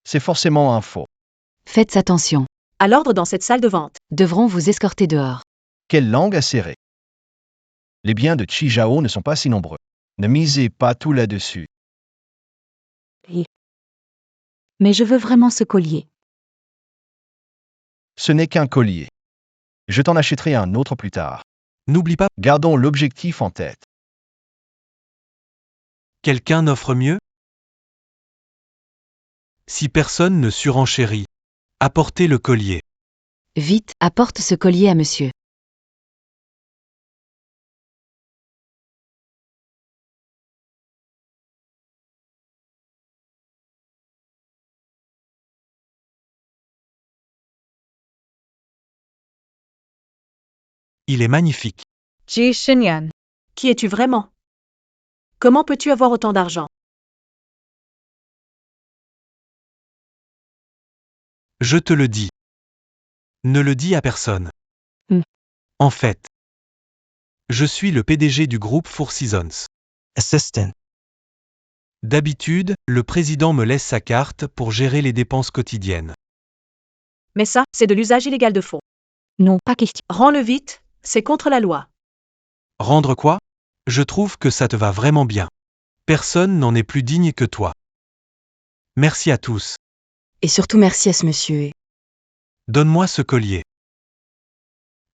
C'est forcément un faux. Faites attention. À l'ordre dans cette salle de vente. Devront vous escorter dehors. Quelle langue acérée. Les biens de Chi Zhao ne sont pas si nombreux. Ne misez pas tout là-dessus. Mais je veux vraiment ce collier. Ce n'est qu'un collier. Je t'en achèterai un autre plus tard. N'oublie pas, Gardons l'objectif en tête. quelqu'un n'offre mieux? Si personne ne surenchérit, apportez le collier. Vite, apporte ce collier à monsieur. Il est magnifique. Ji Xinyan. Qui es-tu vraiment? Comment peux-tu avoir autant d'argent? Je te le dis. Ne le dis à personne. Hmm. En fait, je suis le PDG du groupe Four Seasons. Assistant. D'habitude, le président me laisse sa carte pour gérer les dépenses quotidiennes. Mais ça, c'est de l'usage illégal de faux. Non, pas question. Rends-le vite, c'est contre la loi. Rendre quoi? Je trouve que ça te va vraiment bien. Personne n'en est plus digne que toi. Merci à tous. Et surtout merci à ce monsieur et... Donne-moi ce collier.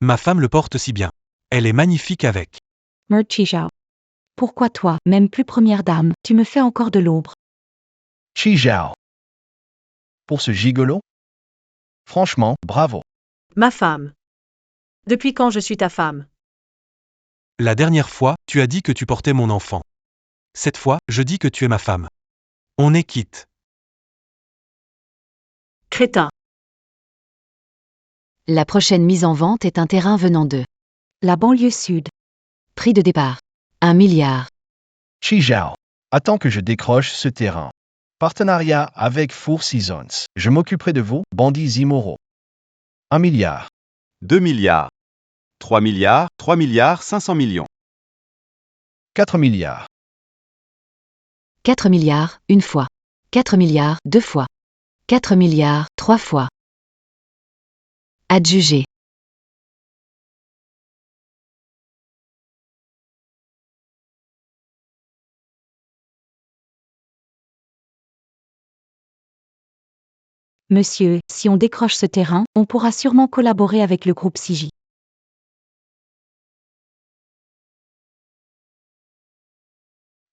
Ma femme le porte si bien. Elle est magnifique avec. Chi Zhao. Pourquoi toi, même plus première dame, tu me fais encore de l'ombre? Chi Zhao. Pour ce gigolo? Franchement, bravo. Ma femme. Depuis quand je suis ta femme? La dernière fois, tu as dit que tu portais mon enfant. Cette fois, je dis que tu es ma femme. On est quitte. Crétin. La prochaine mise en vente est un terrain venant de La banlieue sud. prix de départ 1 milliard. Chi Zhao. Attends que je décroche ce terrain. Partenariat avec Four Seasons. Je m'occuperai de vous, bandits immoraux. 1 milliard. 2 milliards. 3 milliards, 3 milliards 500 millions. 4 milliards. 4 milliards, une fois. 4 milliards, deux fois. 4 milliards, trois fois. Adjugé. Monsieur, si on décroche ce terrain, on pourra sûrement collaborer avec le groupe CJ.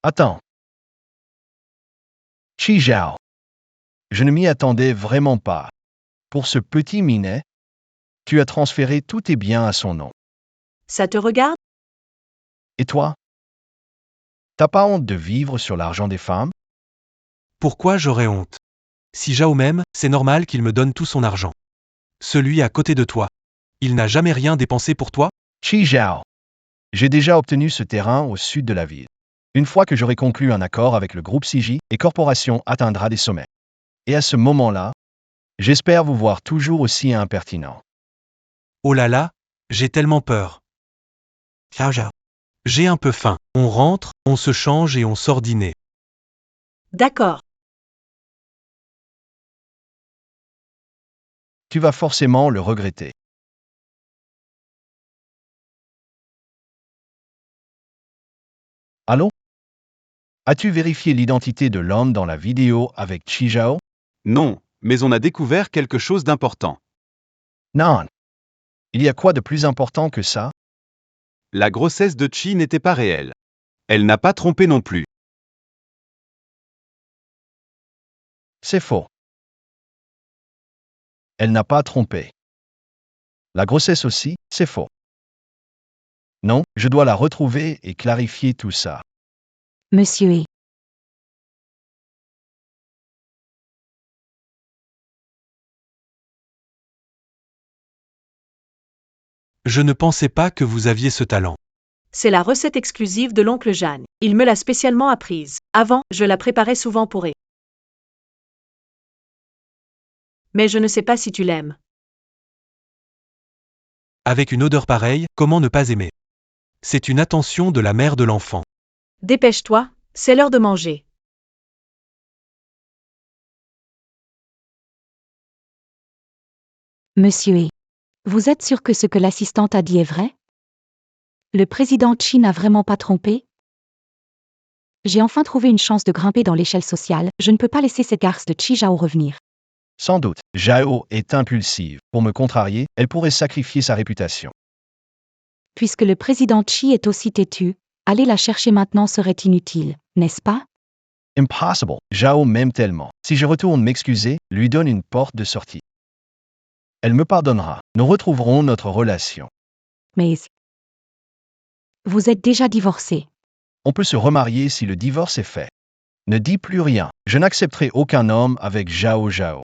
Attends. Chi Zhao. Je ne m'y attendais vraiment pas. Pour ce petit minet, tu as transféré tous tes biens à son nom. Ça te regarde? Et toi? T'as pas honte de vivre sur l'argent des femmes? Pourquoi j'aurais honte? Si Zhao m'aime, c'est normal qu'il me donne tout son argent. Celui à côté de toi. Il n'a jamais rien dépensé pour toi? Chi Zhao. J'ai déjà obtenu ce terrain au sud de la ville. Une fois que j'aurai conclu un accord avec le groupe CJ, et Corporation atteindra des sommets. Et à ce moment-là, j'espère vous voir toujours aussi impertinent. Oh là là, j'ai tellement peur. Zhao Zhao. J'ai un peu faim. On rentre, on se change et on sort dîner. D'accord. Tu vas forcément le regretter. Allô? As-tu vérifié l'identité de l'homme dans la vidéo avec Chi Zhao? Non, mais on a découvert quelque chose d'important. Non. Il y a quoi de plus important que ça? La grossesse de Chi n'était pas réelle. Elle n'a pas trompé non plus. C'est faux. Elle n'a pas trompé. La grossesse aussi, c'est faux. Non, je dois la retrouver et clarifier tout ça. Monsieur et... Je ne pensais pas que vous aviez ce talent. C'est la recette exclusive de l'oncle Jeanne. Il me l'a spécialement apprise. Avant, je la préparais souvent pour elle. Mais je ne sais pas si tu l'aimes. Avec une odeur pareille, comment ne pas aimer? C'est une attention de la mère de l'enfant. Dépêche-toi, c'est l'heure de manger. Monsieur et... Vous êtes sûr que ce que l'assistante a dit est vrai? Le président Chi n'a vraiment pas trompé? J'ai enfin trouvé une chance de grimper dans l'échelle sociale, je ne peux pas laisser cette garce de Chi Zhao revenir. Sans doute, Zhao est impulsive. Pour me contrarier, elle pourrait sacrifier sa réputation. Puisque le président Chi est aussi têtu, aller la chercher maintenant serait inutile, n'est-ce pas? Impossible. Zhao m'aime tellement. Si je retourne m'excuser, lui donne une porte de sortie. Elle me pardonnera. Nous retrouverons notre relation. Mais... Vous êtes déjà divorcé. On peut se remarier si le divorce est fait. Ne dis plus rien. Je n'accepterai aucun homme avec Zhao Zhao.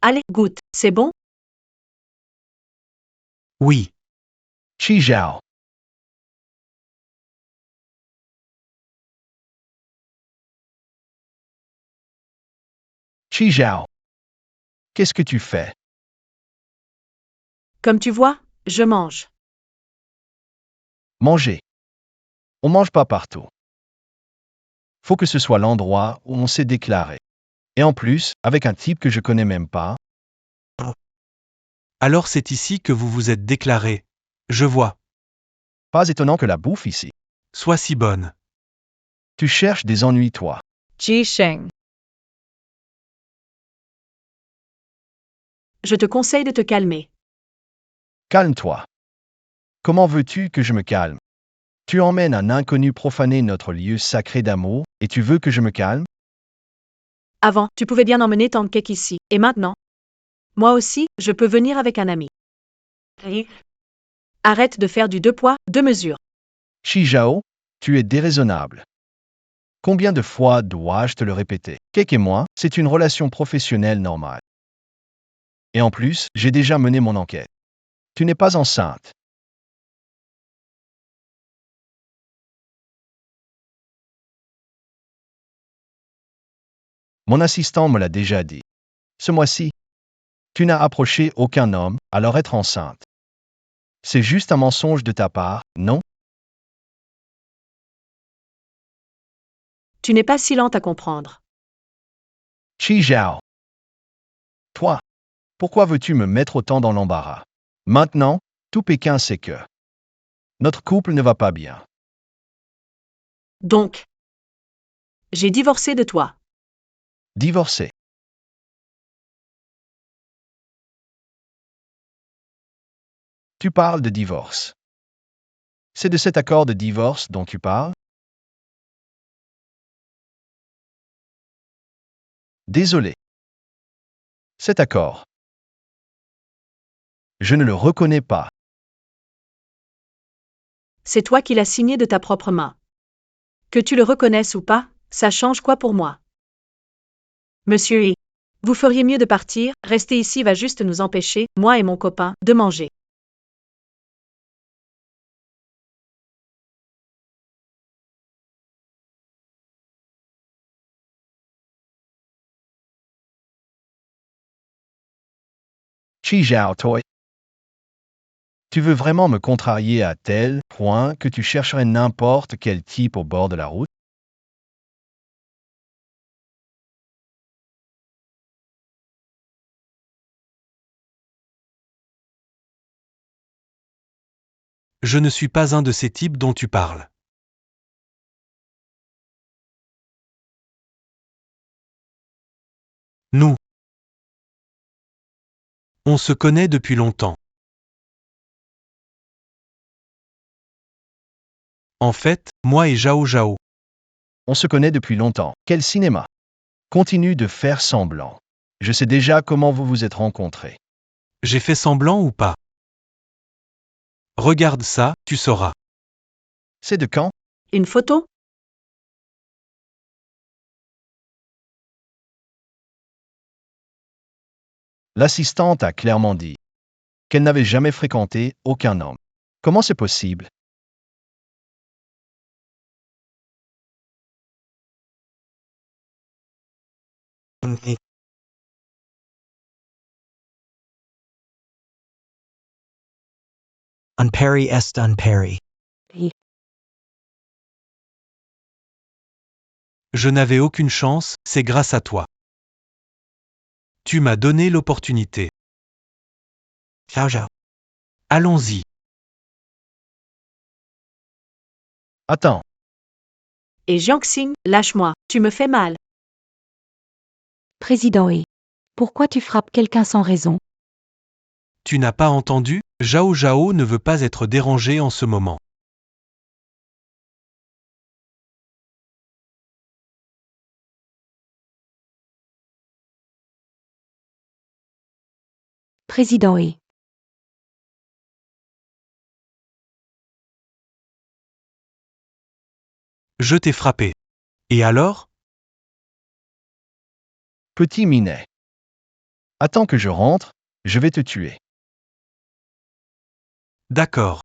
Allez, goûte, c'est bon? Oui. Chi Zhao. Chi Zhao. Qu'est-ce que tu fais? Comme tu vois, je mange. Manger. On mange pas partout. Faut que ce soit l'endroit où on s'est déclaré. Et en plus, avec un type que je connais même pas. Alors c'est ici que vous vous êtes déclaré. Je vois. Pas étonnant que la bouffe ici. Sois si bonne. Tu cherches des ennuis, toi. Ji Xing. Je te conseille de te calmer. Calme-toi. Comment veux-tu que je me calme? Tu emmènes un inconnu profaner notre lieu sacré d'amour, et tu veux que je me calme? Avant, tu pouvais bien emmener Tankek ici. Et maintenant? Moi aussi, je peux venir avec un ami. Arrête de faire du deux poids, deux mesures. Shi Zhao, tu es déraisonnable. Combien de fois dois-je te le répéter? Kek et moi, c'est une relation professionnelle normale. Et en plus, j'ai déjà mené mon enquête. Tu n'es pas enceinte. Mon assistant me l'a déjà dit. Ce mois-ci, tu n'as approché aucun homme, alors être enceinte. C'est juste un mensonge de ta part, non? Tu n'es pas si lente à comprendre. Shi Zhao. Toi, pourquoi veux-tu me mettre autant dans l'embarras? Maintenant, tout Pékin sait que notre couple ne va pas bien. Donc, j'ai divorcé de toi. Divorcé. Tu parles de divorce. C'est de cet accord de divorce dont tu parles? Désolé. Cet accord. Je ne le reconnais pas. C'est toi qui l'as signé de ta propre main. Que tu le reconnaisses ou pas, ça change quoi pour moi? Monsieur Yi, vous feriez mieux de partir, rester ici va juste nous empêcher, moi et mon copain, de manger. Shi Zhao Toi. Tu veux vraiment me contrarier à tel point que tu chercherais n'importe quel type au bord de la route? Je ne suis pas un de ces types dont tu parles. Nous. On se connaît depuis longtemps. En fait, moi et Zhao Zhao. On se connaît depuis longtemps. Quel cinéma? Continue de faire semblant. Je sais déjà comment vous vous êtes rencontrés. J'ai fait semblant ou pas? Regarde ça, tu sauras. C'est de quand? Une photo? L'assistante a clairement dit qu'elle n'avait jamais fréquenté aucun homme. Comment c'est possible? Unperi est unperi. Je n'avais aucune chance, c'est grâce à toi. Tu m'as donné l'opportunité. Zhao Zhao. Allons-y. Attends, Et Jiangxing, lâche-moi, tu me fais mal. Président Yi. Pourquoi tu frappes quelqu'un sans raison? Tu n'as pas entendu? Zhao Zhao ne veut pas être dérangé en ce moment. Président Yi. Je t'ai frappé. Et alors? petit minet. Attends que je rentre, je vais te tuer. D'accord.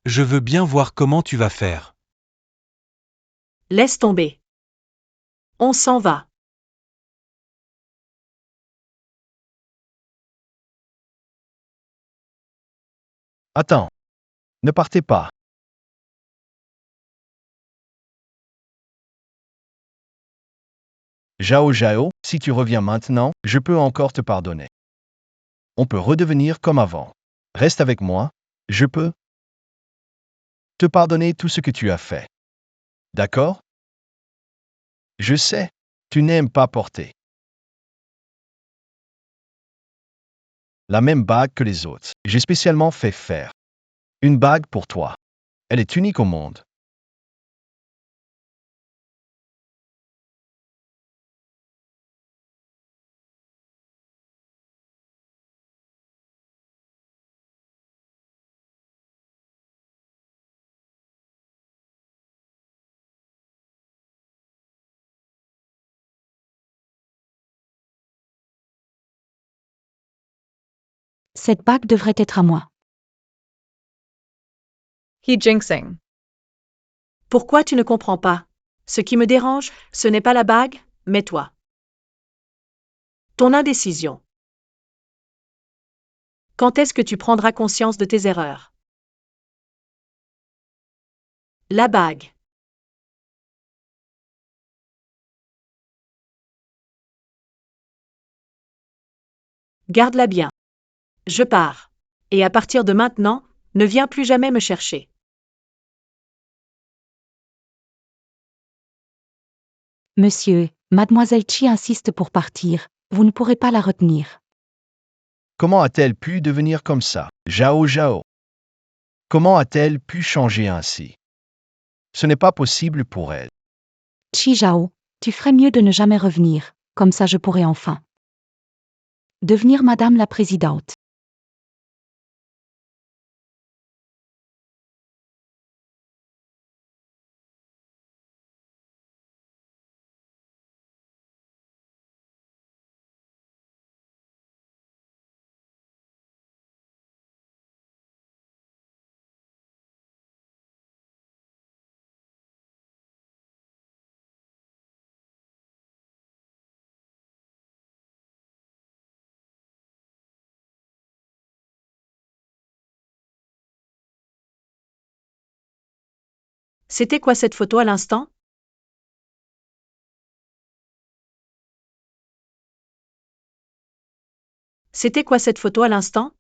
Je veux bien voir comment tu vas faire. Laisse tomber. On s'en va. Attends. Ne partez pas. Zhao Zhao, si tu reviens maintenant, je peux encore te pardonner. On peut redevenir comme avant. Reste avec moi, je peux. te pardonner tout ce que tu as fait. D'accord? Je sais, tu n'aimes pas porter la même bague que les autres. J'ai spécialement fait faire une bague pour toi. Elle est unique au monde. Cette bague devrait être à moi. He jinxing. Pourquoi tu ne comprends pas? Ce qui me dérange, ce n'est pas la bague, mais toi. Ton indécision. Quand est-ce que tu prendras conscience de tes erreurs? La bague. Garde-la bien. Je pars. Et à partir de maintenant, ne viens plus jamais me chercher. Monsieur, mademoiselle Chi insiste pour partir. Vous ne pourrez pas la retenir. Comment a-t-elle pu devenir comme ça? Zhao Zhao. Comment a-t-elle pu changer ainsi? Ce n'est pas possible pour elle. Chi Zhao, tu ferais mieux de ne jamais revenir, comme ça je pourrais enfin devenir madame la présidente. C'était quoi cette photo à l'instant? C'était quoi cette photo à l'instant?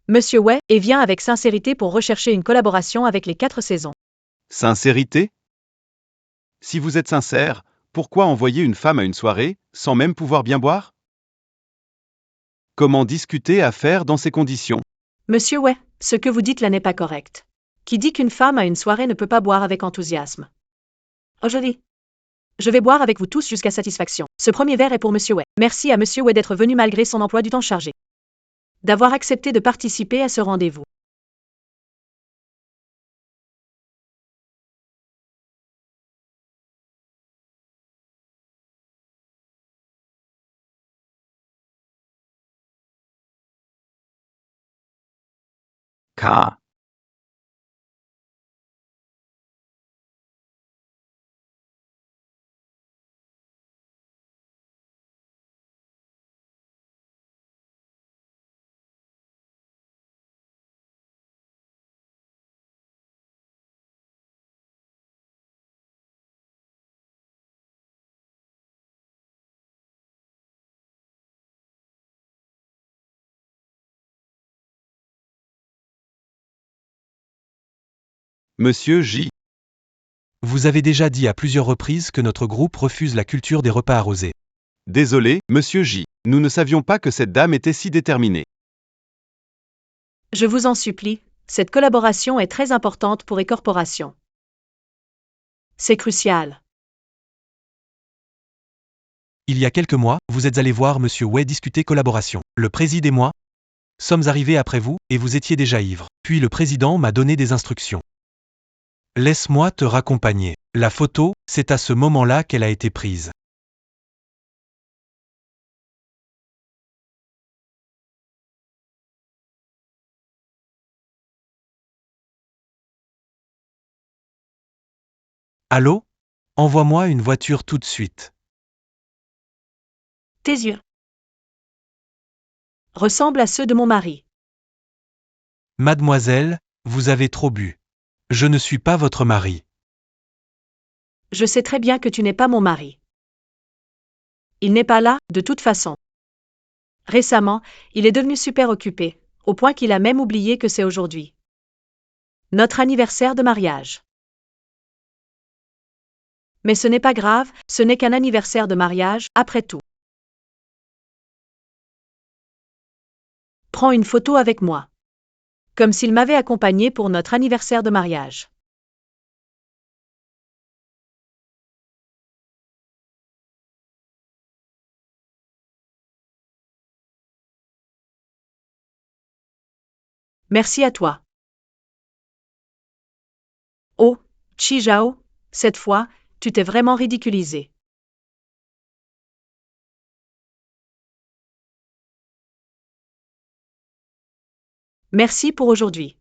Monsieur Wei, et vient avec sincérité pour rechercher une collaboration avec les 4 saisons. Sincérité? Si vous êtes sincère, pourquoi envoyer une femme à une soirée, sans même pouvoir bien boire? Comment discuter à faire dans ces conditions? Monsieur Wei, ce que vous dites là n'est pas correct. Qui dit qu'une femme à une soirée ne peut pas boire avec enthousiasme? Aujourd'hui, je vais boire avec vous tous jusqu'à satisfaction. Ce premier verre est pour Monsieur Wei. Merci à Monsieur Wei d'être venu malgré son emploi du temps chargé. D'avoir accepté de participer à ce rendez-vous. Ka. Monsieur J. Vous avez déjà dit à plusieurs reprises que notre groupe refuse la culture des repas arrosés. Désolé, Monsieur J. Nous ne savions pas que cette dame était si déterminée. Je vous en supplie, cette collaboration est très importante pour les corporations. C'est crucial. Il y a quelques mois, vous êtes allé voir Monsieur Wei discuter collaboration. Le président et moi sommes arrivés après vous, et vous étiez déjà ivre. Puis le président m'a donné des instructions. Laisse-moi te raccompagner. La photo, c'est à ce moment-là qu'elle a été prise. Allô? Envoie-moi une voiture tout de suite. Tes yeux ressemblent à ceux de mon mari. Mademoiselle, vous avez trop bu. Je ne suis pas votre mari. Je sais très bien que tu n'es pas mon mari. Il n'est pas là, de toute façon. Récemment, il est devenu super occupé, au point qu'il a même oublié que c'est aujourd'hui notre anniversaire de mariage. Mais ce n'est pas grave, ce n'est qu'un anniversaire de mariage, après tout. Prends une photo avec moi. Comme s'il m'avait accompagné pour notre anniversaire de mariage. Merci à toi. Oh, Chi Zhao, cette fois, tu t'es vraiment ridiculisé. Merci pour aujourd'hui.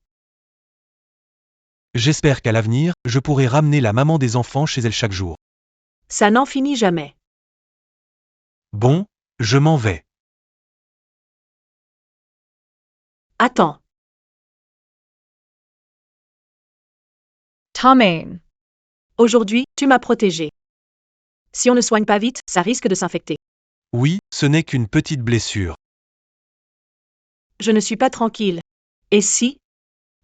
J'espère qu'à l'avenir, je pourrai ramener la maman des enfants chez elle chaque jour. Ça n'en finit jamais. Bon, je m'en vais. Attends. Tomane. Aujourd'hui, tu m'as protégé. Si on ne soigne pas vite, ça risque de s'infecter. Oui, ce n'est qu'une petite blessure. Je ne suis pas tranquille. Et si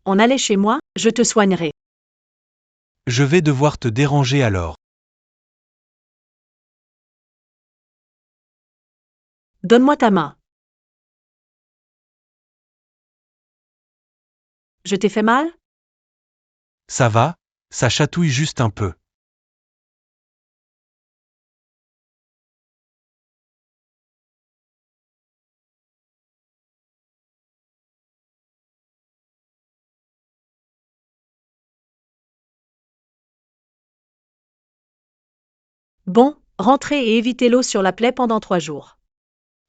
on allait chez moi, je te soignerai. Je vais devoir te déranger alors. Donne-moi ta main. Je t'ai fait mal? Ça va, ça chatouille juste un peu. Bon, rentrez et évitez l'eau sur la plaie pendant 3 jours.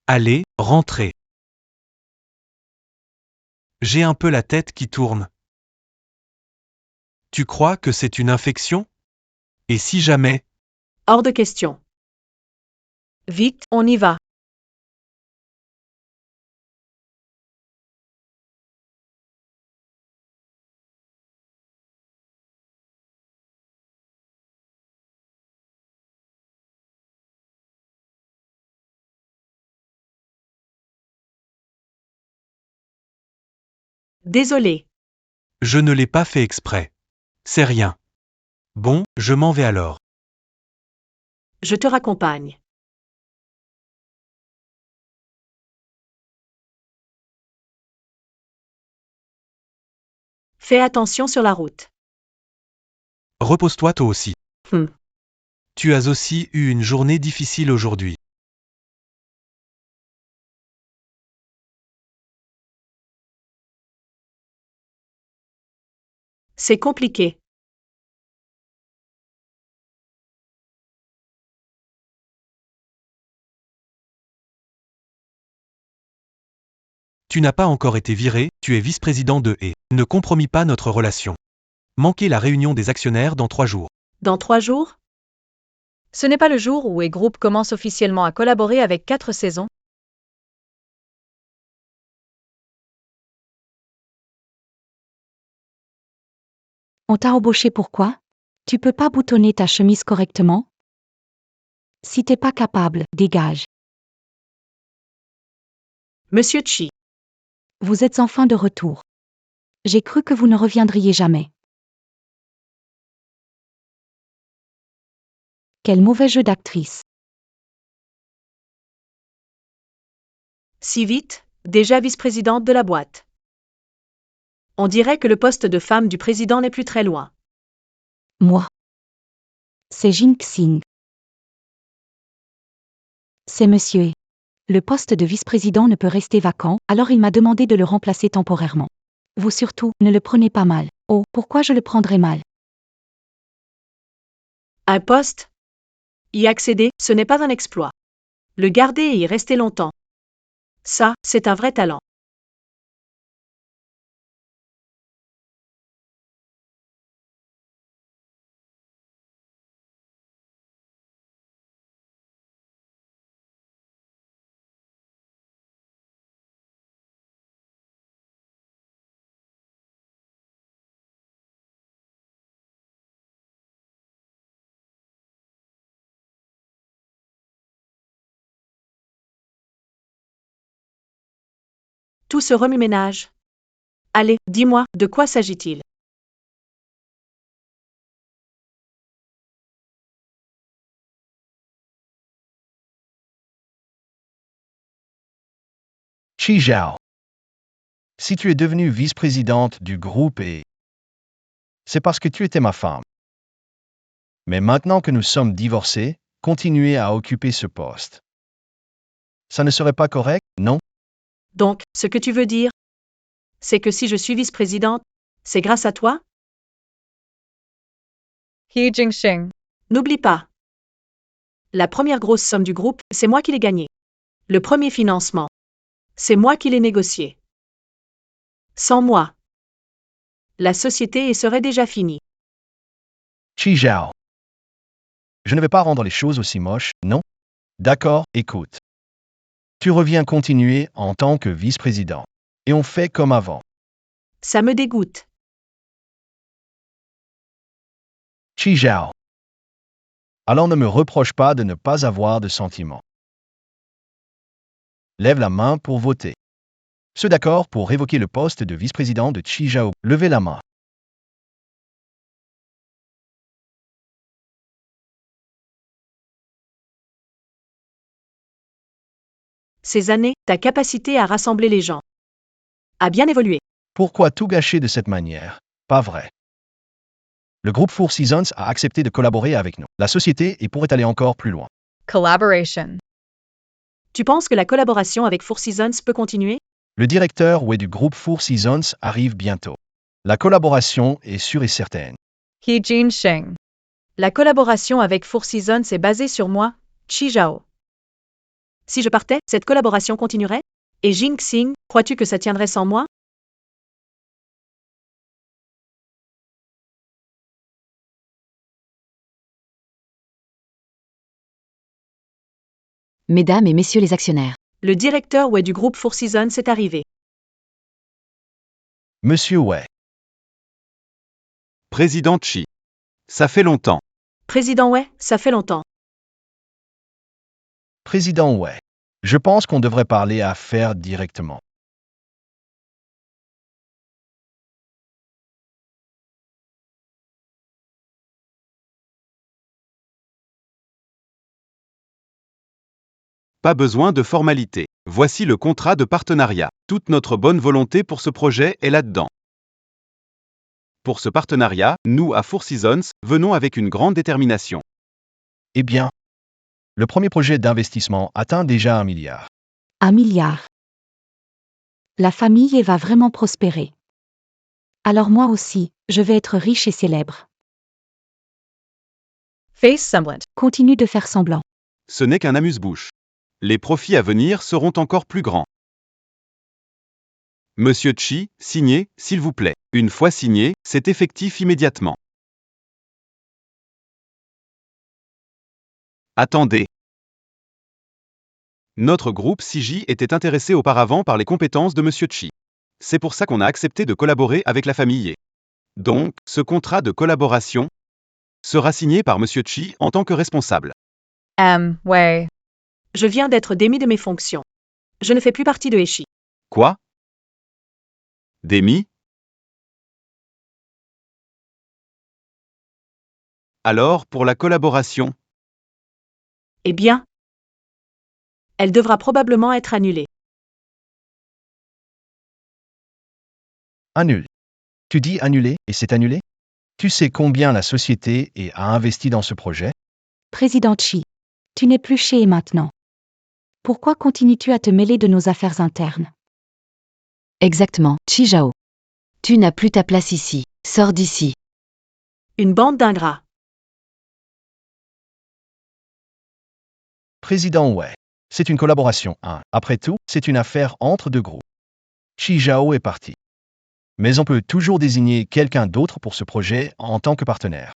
Allez, rentrez. J'ai un peu la tête qui tourne. Tu crois que c'est une infection? Et si jamais? Hors de question. Vite, on y va. Désolé. Je ne l'ai pas fait exprès. C'est rien. Bon, je m'en vais alors. Je te raccompagne. Fais attention sur la route. Repose-toi toi aussi. Hmm. Tu as aussi eu une journée difficile aujourd'hui. C'est compliqué. Tu n'as pas encore été viré, tu es vice-président de et ne compromis pas notre relation. Manquez la réunion des actionnaires dans 3 jours. Dans 3 jours? Ce n'est pas le jour où E Group commence officiellement à collaborer avec 4 saisons? On t'a embauché pourquoi? Tu peux pas boutonner ta chemise correctement? Si t'es pas capable, dégage. Monsieur Chi. Vous êtes enfin de retour. J'ai cru que vous ne reviendriez jamais. Quel mauvais jeu d'actrice. Si vite, déjà vice-présidente de la boîte. On dirait que le poste de femme du président n'est plus très loin. Moi. C'est Jin Xing. C'est monsieur E. Le poste de vice-président ne peut rester vacant, alors il m'a demandé de le remplacer temporairement. Vous surtout, ne le prenez pas mal. Oh, pourquoi je le prendrais mal? Un poste? Y accéder, ce n'est pas un exploit. Le garder et y rester longtemps. Ça, c'est un vrai talent. Tout ce remue-ménage. Allez, dis-moi, de quoi s'agit-il? Chi Zhao. Si tu es devenue vice-présidente du groupe c'est parce que tu étais ma femme. Mais maintenant que nous sommes divorcés, continuez à occuper ce poste. Ça ne serait pas correct, non? Donc, ce que tu veux dire, c'est que si je suis vice-présidente, c'est grâce à toi? He Jingxing. N'oublie pas. La première grosse somme du groupe, c'est moi qui l'ai gagnée. Le premier financement, c'est moi qui l'ai négocié. Sans moi, la société serait déjà finie. Chi Zhao. Je ne vais pas rendre les choses aussi moches, non? D'accord, écoute. Tu reviens continuer en tant que vice-président. Et on fait comme avant. Ça me dégoûte. Chi Zhao. Alors ne me reproche pas de ne pas avoir de sentiments. Lève la main pour voter. Ceux d'accord pour révoquer le poste de vice-président de Chi Zhao, levez la main. Ces années, ta capacité à rassembler les gens a bien évolué. Pourquoi tout gâcher de cette manière? Pas vrai. Le groupe Four Seasons a accepté de collaborer avec nous. La société pourrait aller encore plus loin. Collaboration. Tu penses que la collaboration avec Four Seasons peut continuer? Le directeur du groupe Four Seasons arrive bientôt. La collaboration est sûre et certaine. He Jingxing. La collaboration avec Four Seasons est basée sur moi, Chi Zhao. Si je partais, cette collaboration continuerait? Et Jingxing, crois-tu que ça tiendrait sans moi? Mesdames et messieurs les actionnaires, Le directeur du groupe Four Seasons est arrivé. Monsieur Wei. Président Chi. Ça fait longtemps. Président Wei, ça fait longtemps. Président Wei. Je pense qu'on devrait parler affaires directement. Pas besoin de formalité. Voici le contrat de partenariat. Toute notre bonne volonté pour ce projet est là-dedans. Pour ce partenariat, nous, à Four Seasons, venons avec une grande détermination. Eh bien, le premier projet d'investissement atteint déjà 1 milliard. 1 milliard. La famille va vraiment prospérer. Alors moi aussi, je vais être riche et célèbre. Face semblant. Continue de faire semblant. Ce n'est qu'un amuse-bouche. Les profits à venir seront encore plus grands. Monsieur Chi, signez, s'il vous plaît. Une fois signé, c'est effectif immédiatement. Attendez. Notre groupe CJ était intéressé auparavant par les compétences de Monsieur Chi. C'est pour ça qu'on a accepté de collaborer avec la famille. Donc, ce contrat de collaboration sera signé par Monsieur Chi en tant que responsable. Wei. Je viens d'être démis de mes fonctions. Je ne fais plus partie de Heshi. Quoi? Démis? Alors, pour la collaboration, Eh bien, elle devra probablement être annulée. Annule. Tu dis annuler et c'est annulé? Tu sais combien la société a investi dans ce projet? Président Chi, tu n'es plus chez maintenant. Pourquoi continues-tu à te mêler de nos affaires internes? exactement, Chi Zhao. Tu n'as plus ta place ici. Sors d'ici. Une bande d'ingrats. Président Wei. C'est une collaboration. Après tout, c'est une affaire entre deux groupes. Chi Zhao est parti. Mais on peut toujours désigner quelqu'un d'autre pour ce projet en tant que partenaire.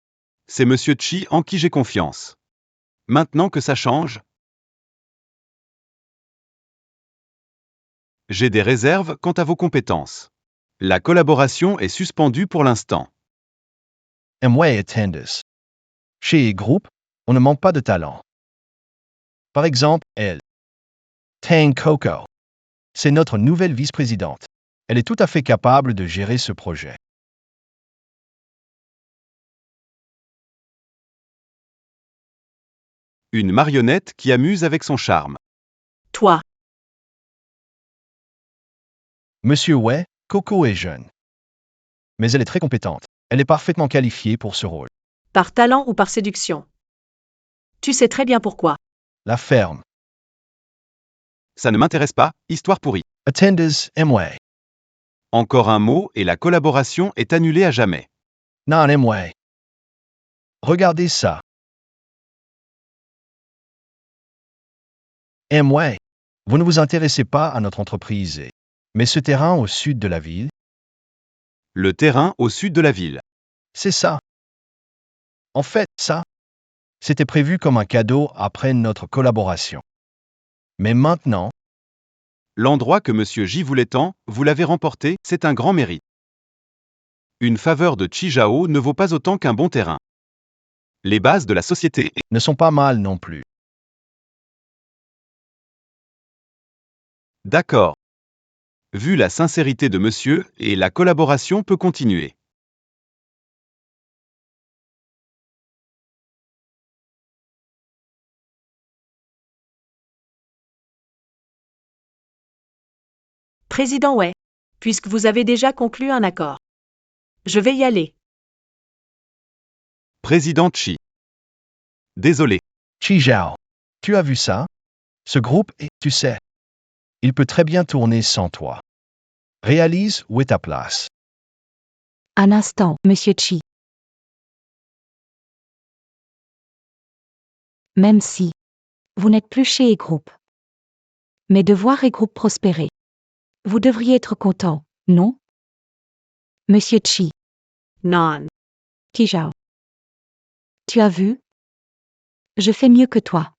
c'est Monsieur Chi en qui j'ai confiance. Maintenant que ça change, j'ai des réserves quant à vos compétences. La collaboration est suspendue pour l'instant. Wei et Tendus. Chez Groupe, on ne manque pas de talent. Par exemple, elle. Tang Coco. C'est notre nouvelle vice-présidente. Elle est tout à fait capable de gérer ce projet. Une marionnette qui amuse avec son charme. Toi. Monsieur Wei, Coco est jeune. Mais elle est très compétente. Elle est parfaitement qualifiée pour ce rôle. Par talent ou par séduction. Tu sais très bien pourquoi. La ferme. Ça ne m'intéresse pas, histoire pourrie. Attendez, Wei. Encore un mot et la collaboration est annulée à jamais. Non, Wei. Regardez ça. Wei, vous ne vous intéressez pas à notre entreprise, mais ce terrain au sud de la ville, Le terrain au sud de la ville. c'est ça. En fait, ça, c'était prévu comme un cadeau après notre collaboration. Mais maintenant, L'endroit que Monsieur J voulait tant, vous l'avez remporté, c'est un grand mérite. Une faveur de Chi Zhao ne vaut pas autant qu'un bon terrain. Les bases de la société. ne sont pas mal non plus. D'accord. Vu la sincérité de monsieur, et la collaboration peut continuer. Président Wei, puisque vous avez déjà conclu un accord. Je vais y aller. Président Chi. Désolé. Chi Zhao, tu as vu ça? Ce groupe est, tu sais, il peut très bien tourner sans toi. Réalise où est ta place. Un instant, Monsieur Chi. Même si vous n'êtes plus chez E-Group. Mais de voir E-Group prospérer. Vous devriez être content, non? Monsieur Chi, Non. Kijao. Tu as vu? Je fais mieux que toi.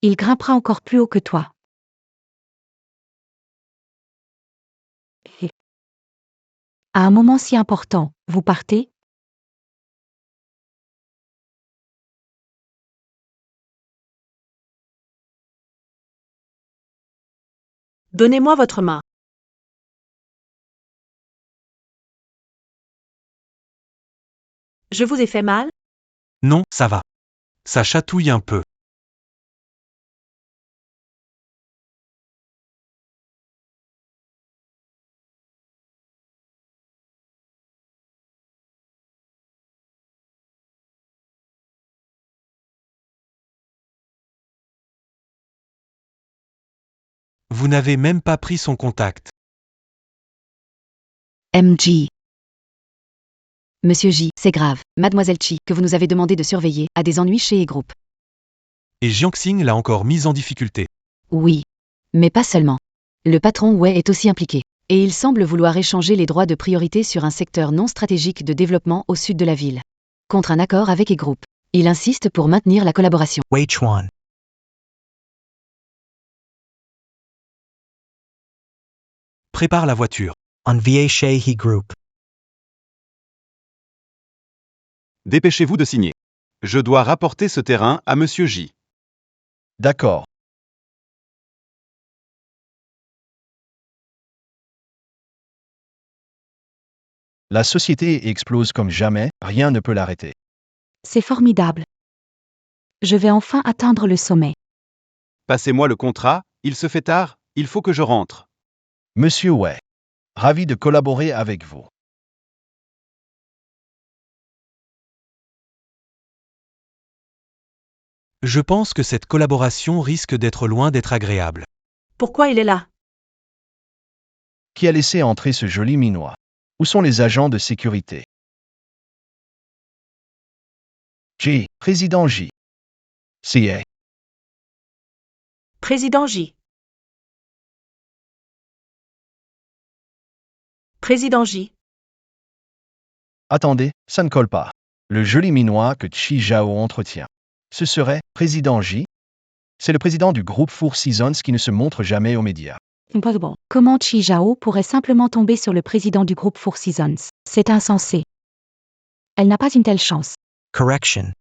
Il grimpera encore plus haut que toi. À un moment si important, vous partez? Donnez-moi votre main. Je vous ai fait mal? Non, ça va. Ça chatouille un peu. Vous n'avez même pas pris son contact. MJ. Monsieur J, c'est grave. Mademoiselle Chi, que vous nous avez demandé de surveiller, a des ennuis chez E-Group. Et Jiangxing l'a encore mise en difficulté. Oui. Mais pas seulement. Le patron Wei est aussi impliqué. Et il semble vouloir échanger les droits de priorité sur un secteur non stratégique de développement au sud de la ville. Contre un accord avec E-Group. Il insiste pour maintenir la collaboration. Wei Chuan. Prépare la voiture. On va chez He Group. Dépêchez-vous de signer. Je dois rapporter ce terrain à Monsieur J. D'accord. La société explose comme jamais, rien ne peut l'arrêter. C'est formidable. Je vais enfin atteindre le sommet. Passez-moi le contrat, il se fait tard, il faut que je rentre. Monsieur Wei, ravi de collaborer avec vous. Je pense que cette collaboration risque d'être loin d'être agréable. Pourquoi il est là? Qui a laissé entrer ce joli minois? Où sont les agents de sécurité? J, président J. CA. Président J. Président J. Attendez, ça ne colle pas. Le joli minois que Chi Zhao entretient. Ce serait président J. C'est le président du groupe Four Seasons qui ne se montre jamais aux médias. Comment Chi Zhao pourrait simplement tomber sur le président du groupe Four Seasons? C'est insensé. Elle n'a pas une telle chance. Correction.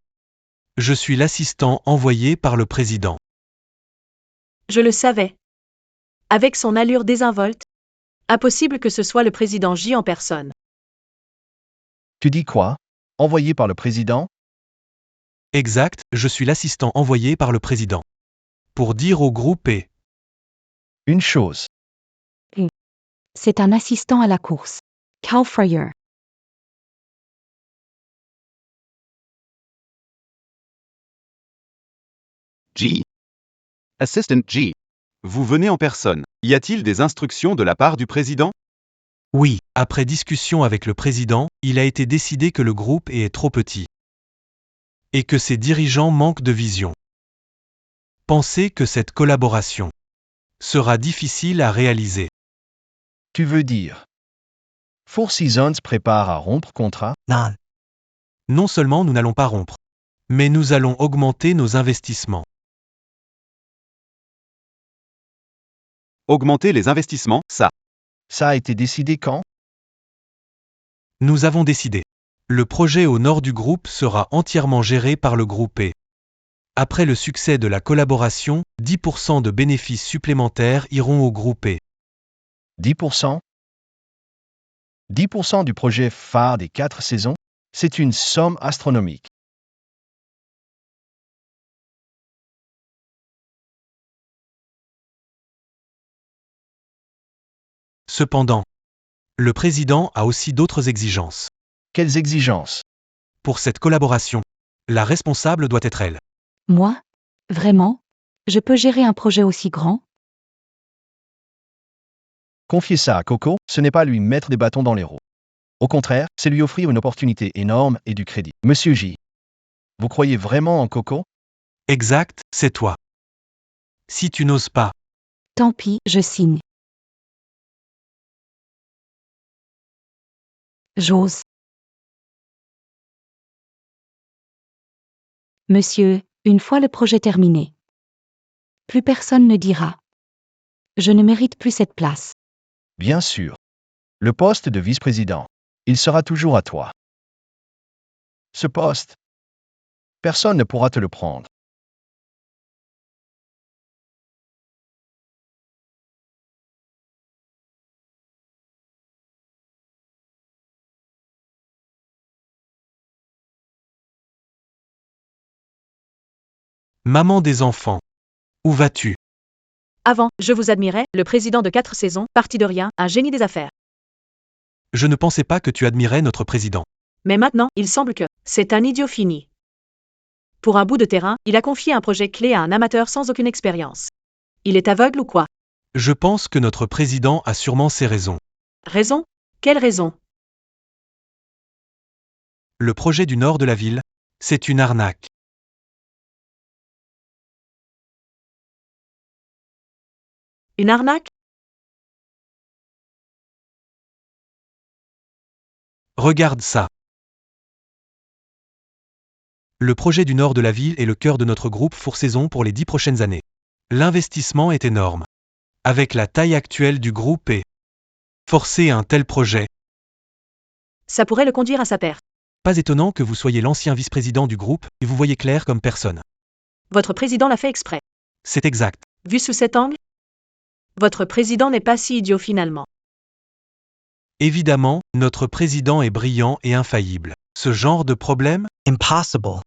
Je suis l'assistant envoyé par le président. Je le savais. Avec son allure désinvolte? Impossible que ce soit le président J en personne. Tu dis quoi? Envoyé par le président? Exact, je suis l'assistant envoyé par le président. Pour dire au groupe et Une chose. C'est un assistant à la course. Calfrayer. G. Assistant G. Vous venez en personne. Y a-t-il des instructions de la part du président? oui, après discussion avec le président, il a été décidé que le groupe est trop petit. Et que ses dirigeants manquent de vision. Pensez que cette collaboration sera difficile à réaliser. Tu veux dire. Four Seasons prépare à rompre contrat? Non. Non seulement nous n'allons pas rompre, mais nous allons augmenter nos investissements. Augmenter les investissements, ça. Ça a été décidé quand? Nous avons décidé. Le projet au nord du groupe sera entièrement géré par le groupe E. Après le succès de la collaboration, 10% de bénéfices supplémentaires iront au groupe E. 10%? 10% du projet phare des 4 saisons? C'est une somme astronomique. Cependant, le président a aussi d'autres exigences. Quelles exigences? Pour cette collaboration, la responsable doit être elle. Moi? Vraiment? Je peux gérer un projet aussi grand? Confier ça à Coco, ce n'est pas lui mettre des bâtons dans les roues. Au contraire, c'est lui offrir une opportunité énorme et du crédit. Monsieur J. Vous croyez vraiment en Coco? Exact, c'est toi. Si tu n'oses pas, Tant pis, je signe. J'ose. Monsieur, une fois le projet terminé. Plus personne ne dira. Je ne mérite plus cette place. Bien sûr. Le poste de vice-président. Il sera toujours à toi. Ce poste. Personne ne pourra te le prendre. maman des enfants. Où vas-tu? Avant, je vous admirais, le président de 4 saisons, parti de rien, un génie des affaires. Je ne pensais pas que tu admirais notre président. Mais maintenant, il semble que c'est un idiot fini. Pour un bout de terrain, il a confié un projet clé à un amateur sans aucune expérience. Il est aveugle ou quoi? Je pense que notre président a sûrement ses raisons. Raison? Quelle raison? Le projet du nord de la ville, c'est une arnaque. Une arnaque? Regarde ça. Le projet du nord de la ville est le cœur de notre groupe Four Saisons pour les 10 prochaines années. L'investissement est énorme. Avec la taille actuelle du groupe et forcer un tel projet, Ça pourrait le conduire à sa perte. pas étonnant que vous soyez l'ancien vice-président du groupe et vous voyez clair comme personne. Votre président l'a fait exprès. C'est exact. Vu sous cet angle? Votre président n'est pas si idiot finalement. Évidemment, notre président est brillant et infaillible. Ce genre de problème? Impossible.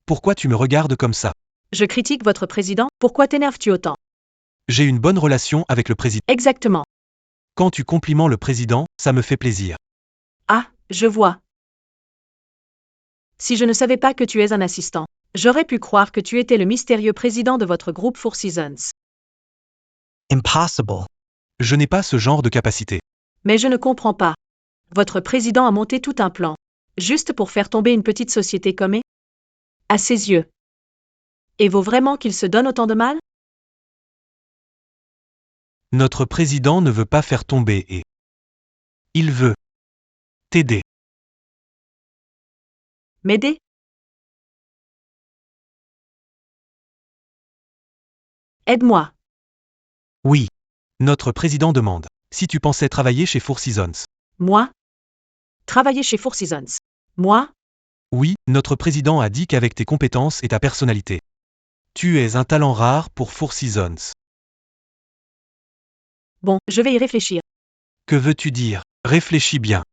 Pourquoi tu me regardes comme ça? Je critique votre président, pourquoi t'énerves-tu autant? J'ai une bonne relation avec le président. Exactement. Quand tu compliments le président, ça me fait plaisir. Ah, je vois. Si je ne savais pas que tu es un assistant, j'aurais pu croire que tu étais le mystérieux président de votre groupe Four Seasons. Impossible. Je n'ai pas ce genre de capacité. Mais je ne comprends pas. Votre président a monté tout un plan, juste pour faire tomber une petite société comme à ses yeux. Et vaut vraiment qu'il se donne autant de mal? Notre président ne veut pas faire tomber et il veut t'aider. M'aider? Aide-moi. Oui. Notre président demande si tu pensais travailler chez Four Seasons. Moi? Travailler chez Four Seasons. Moi? Oui, notre président a dit qu'avec tes compétences et ta personnalité, tu es un talent rare pour Four Seasons. Bon, je vais y réfléchir. Que veux-tu dire? Réfléchis bien.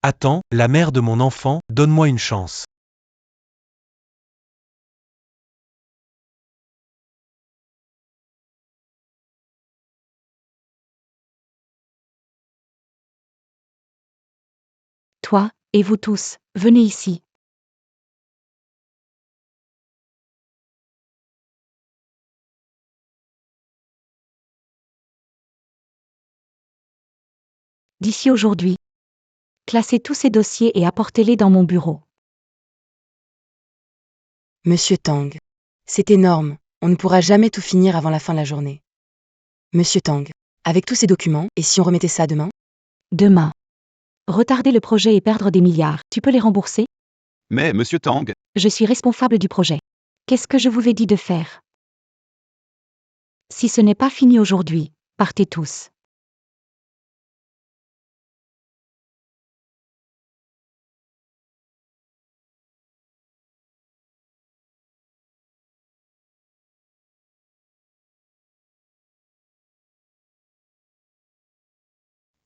Attends, la mère de mon enfant, donne-moi une chance. Toi, et vous tous, venez ici. D'ici aujourd'hui. Classez tous ces dossiers et apportez-les dans mon bureau. Monsieur Tang. C'est énorme, on ne pourra jamais tout finir avant la fin de la journée. Monsieur Tang. Avec tous ces documents, et si on remettait ça demain? Demain. Retarder le projet et perdre des milliards, tu peux les rembourser? Mais, monsieur Tang, Je suis responsable du projet. Qu'est-ce que je vous ai dit de faire? Si ce n'est pas fini aujourd'hui, partez tous.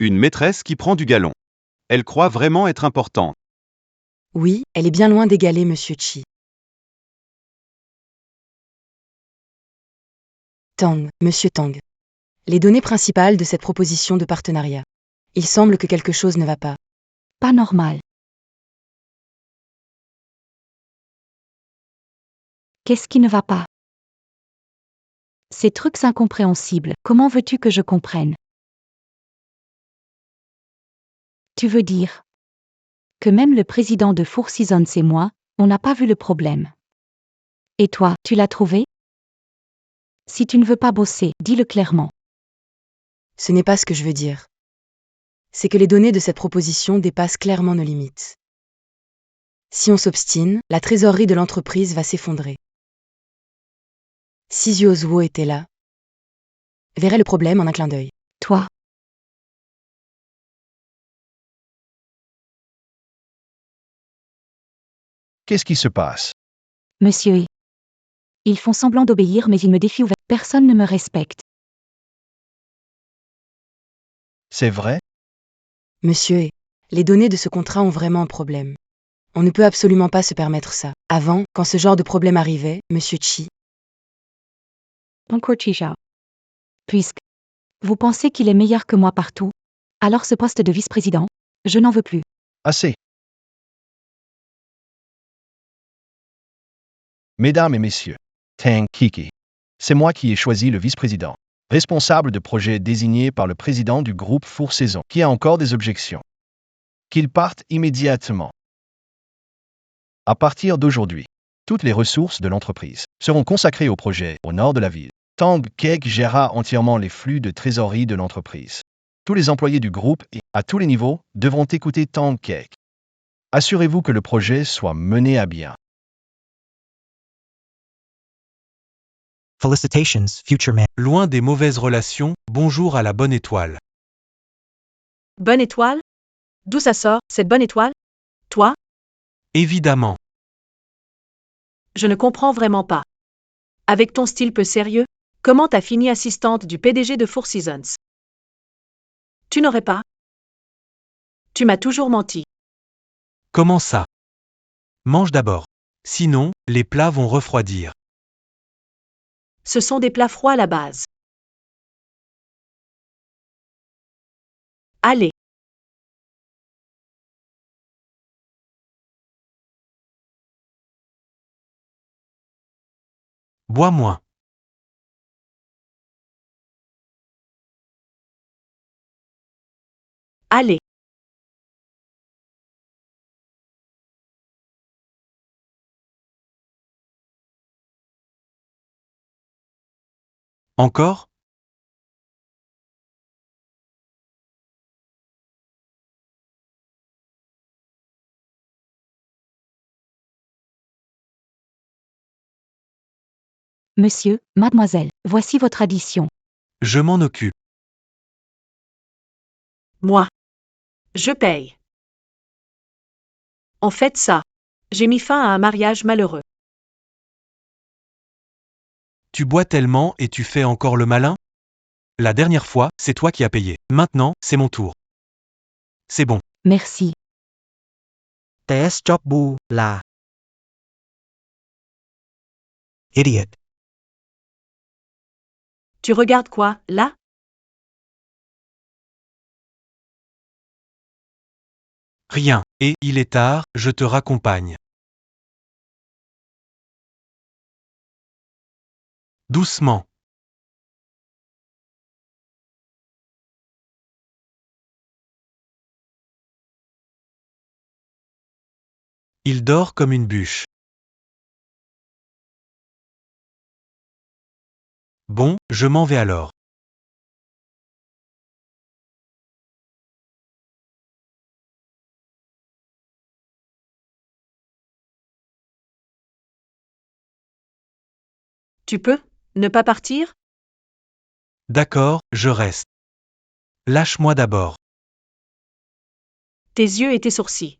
une maîtresse qui prend du galon. Elle croit vraiment être importante. Oui, elle est bien loin d'égaler Monsieur Chi. Tang, Monsieur Tang. Les données principales de cette proposition de partenariat. Il semble que quelque chose ne va pas. Pas normal. Qu'est-ce qui ne va pas? Ces trucs incompréhensibles, comment veux-tu que je comprenne? Tu veux dire que même le président de Four Seasons et moi, on n'a pas vu le problème. Et toi, tu l'as trouvé? Si tu ne veux pas bosser, dis-le clairement. Ce n'est pas ce que je veux dire. C'est que les données de cette proposition dépassent clairement nos limites. Si on s'obstine, la trésorerie de l'entreprise va s'effondrer. Si Zuo était là, verrait le problème en un clin d'œil. Toi, Qu'est-ce qui se passe? monsieur. Ils font semblant d'obéir mais ils me défient ouvertement. Personne ne me respecte. C'est vrai? Monsieur, les données de ce contrat ont vraiment un problème. On ne peut absolument pas se permettre ça. Avant, quand ce genre de problème arrivait, Monsieur Chi, Encore Chija. Puisque vous pensez qu'il est meilleur que moi partout, alors ce poste de vice-président, je n'en veux plus. Assez. Mesdames et messieurs, Tang Kiki. C'est moi qui ai choisi le vice-président, responsable de projet désigné par le président du groupe Four Saison, qui a encore des objections. Qu'il parte immédiatement. À partir d'aujourd'hui, toutes les ressources de l'entreprise seront consacrées au projet au nord de la ville. Tang Kek gérera entièrement les flux de trésorerie de l'entreprise. Tous les employés du groupe et à tous les niveaux devront écouter Tang Kek. Assurez-vous que le projet soit mené à bien. Felicitations, future man. Loin des mauvaises relations, bonjour à la bonne étoile. Bonne étoile? D'où ça sort, cette bonne étoile? Toi? Évidemment. Je ne comprends vraiment pas. Avec ton style peu sérieux, comment t'as fini assistante du PDG de Four Seasons? Tu n'aurais pas? Tu m'as toujours menti. Comment ça? Mange d'abord. Sinon, les plats vont refroidir. Ce sont des plats froids à la base. Allez. Bois moins. Allez. Encore? Monsieur, mademoiselle, voici votre addition. Je m'en occupe. Moi. Je paye. En fait ça. J'ai mis fin à un mariage malheureux. Tu bois tellement et tu fais encore le malin? La dernière fois, c'est toi qui as payé. Maintenant, c'est mon tour. C'est bon. Merci. Test job bu là. Idiot. Tu regardes quoi, là? Rien. Et, il est tard, je te raccompagne. Doucement. Il dort comme une bûche. Bon, je m'en vais alors. Tu peux ne pas partir? D'accord, je reste. Lâche-moi d'abord. Tes yeux et tes sourcils.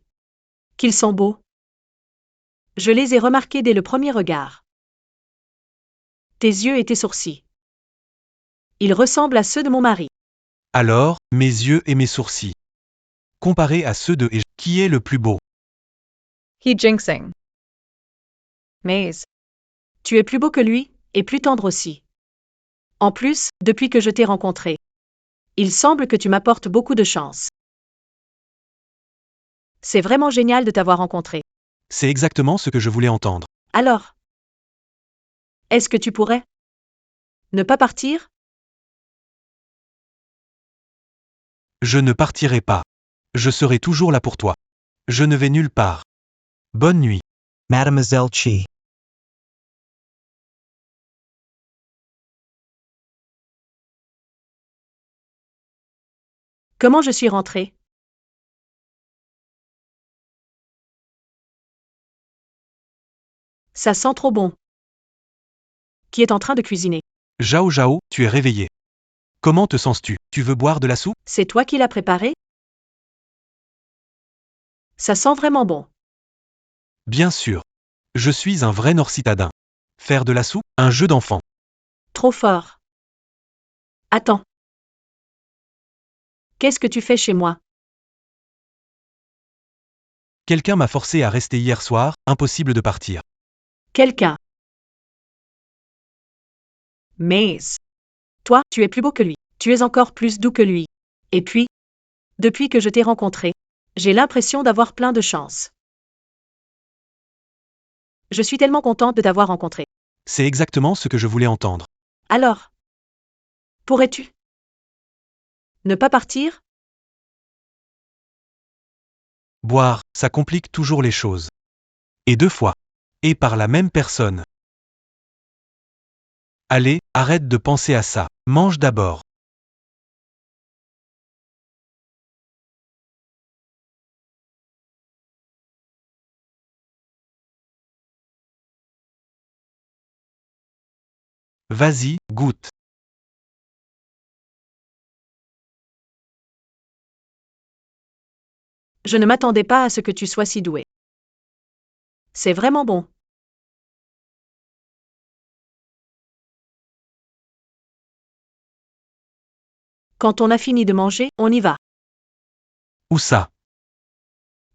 Qu'ils sont beaux. Je les ai remarqués dès le premier regard. Tes yeux et tes sourcils. Ils ressemblent à ceux de mon mari. Alors, mes yeux et mes sourcils. Comparés à ceux de et qui est le plus beau? He jinxing. Maze. Tu es plus beau que lui, et plus tendre aussi. En plus, depuis que je t'ai rencontré, il semble que tu m'apportes beaucoup de chance. C'est vraiment génial de t'avoir rencontré. C'est exactement ce que je voulais entendre. Alors, est-ce que tu pourrais ne pas partir? Je ne partirai pas. Je serai toujours là pour toi. Je ne vais nulle part. Bonne nuit. Mademoiselle Chi. Comment je suis rentrée? Ça sent trop bon. Qui est en train de cuisiner? Zhao Zhao, tu es réveillé. Comment te sens-tu? Tu veux boire de la soupe? C'est toi qui l'as préparé? Ça sent vraiment bon. Bien sûr. Je suis un vrai nord-citadin. Faire de la soupe? Un jeu d'enfant. Trop fort. Attends. Qu'est-ce que tu fais chez moi? Quelqu'un m'a forcé à rester hier soir, impossible de partir. Quelqu'un. Maze. Toi, tu es plus beau que lui. Tu es encore plus doux que lui. Et puis, depuis que je t'ai rencontré, j'ai l'impression d'avoir plein de chance. Je suis tellement contente de t'avoir rencontré. C'est exactement ce que je voulais entendre. Alors, pourrais-tu ne pas partir? Boire, ça complique toujours les choses. Et 2 fois. Et par la même personne. Allez, arrête de penser à ça. Mange d'abord. Vas-y, goûte. Je ne m'attendais pas à ce que tu sois si doué. C'est vraiment bon. Quand on a fini de manger, on y va. Où ça?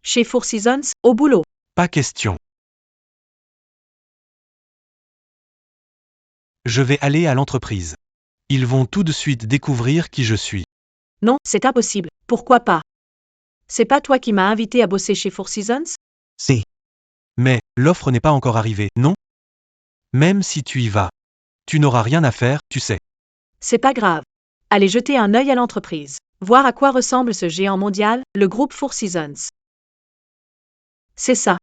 Chez Four Seasons, au boulot. Pas question. Je vais aller à l'entreprise. Ils vont tout de suite découvrir qui je suis. Non, c'est impossible. Pourquoi pas? C'est pas toi qui m'as invité à bosser chez Four Seasons? Si. Mais, l'offre n'est pas encore arrivée, non? Même si tu y vas. Tu n'auras rien à faire, tu sais. C'est pas grave. Allez jeter un œil à l'entreprise. Voir à quoi ressemble ce géant mondial, le groupe Four Seasons. C'est ça.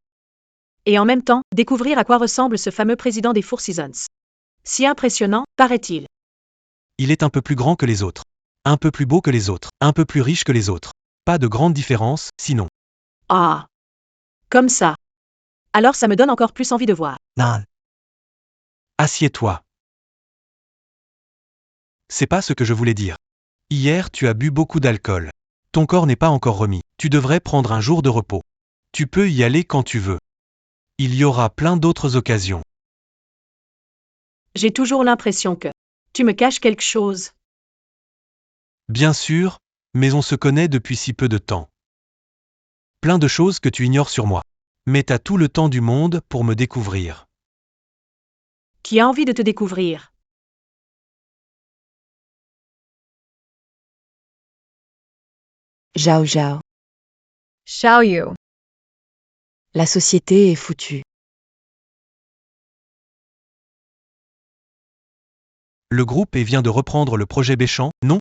Et en même temps, découvrir à quoi ressemble ce fameux président des Four Seasons. Si impressionnant, paraît-il. Il est un peu plus grand que les autres. Un peu plus beau que les autres. Un peu plus riche que les autres. Pas de grande différence, sinon. Ah. Comme ça. Alors ça me donne encore plus envie de voir. Non. Assieds-toi. C'est pas ce que je voulais dire. Hier, tu as bu beaucoup d'alcool. Ton corps n'est pas encore remis. Tu devrais prendre un jour de repos. Tu peux y aller quand tu veux. Il y aura plein d'autres occasions. J'ai toujours l'impression que tu me caches quelque chose. Bien sûr, mais on se connaît depuis si peu de temps. Plein de choses que tu ignores sur moi. Mais t'as tout le temps du monde pour me découvrir. Qui a envie de te découvrir? Zhao Zhao. Xiao Yu. La société est foutue. Le groupe et vient de reprendre le projet Béchamp, non?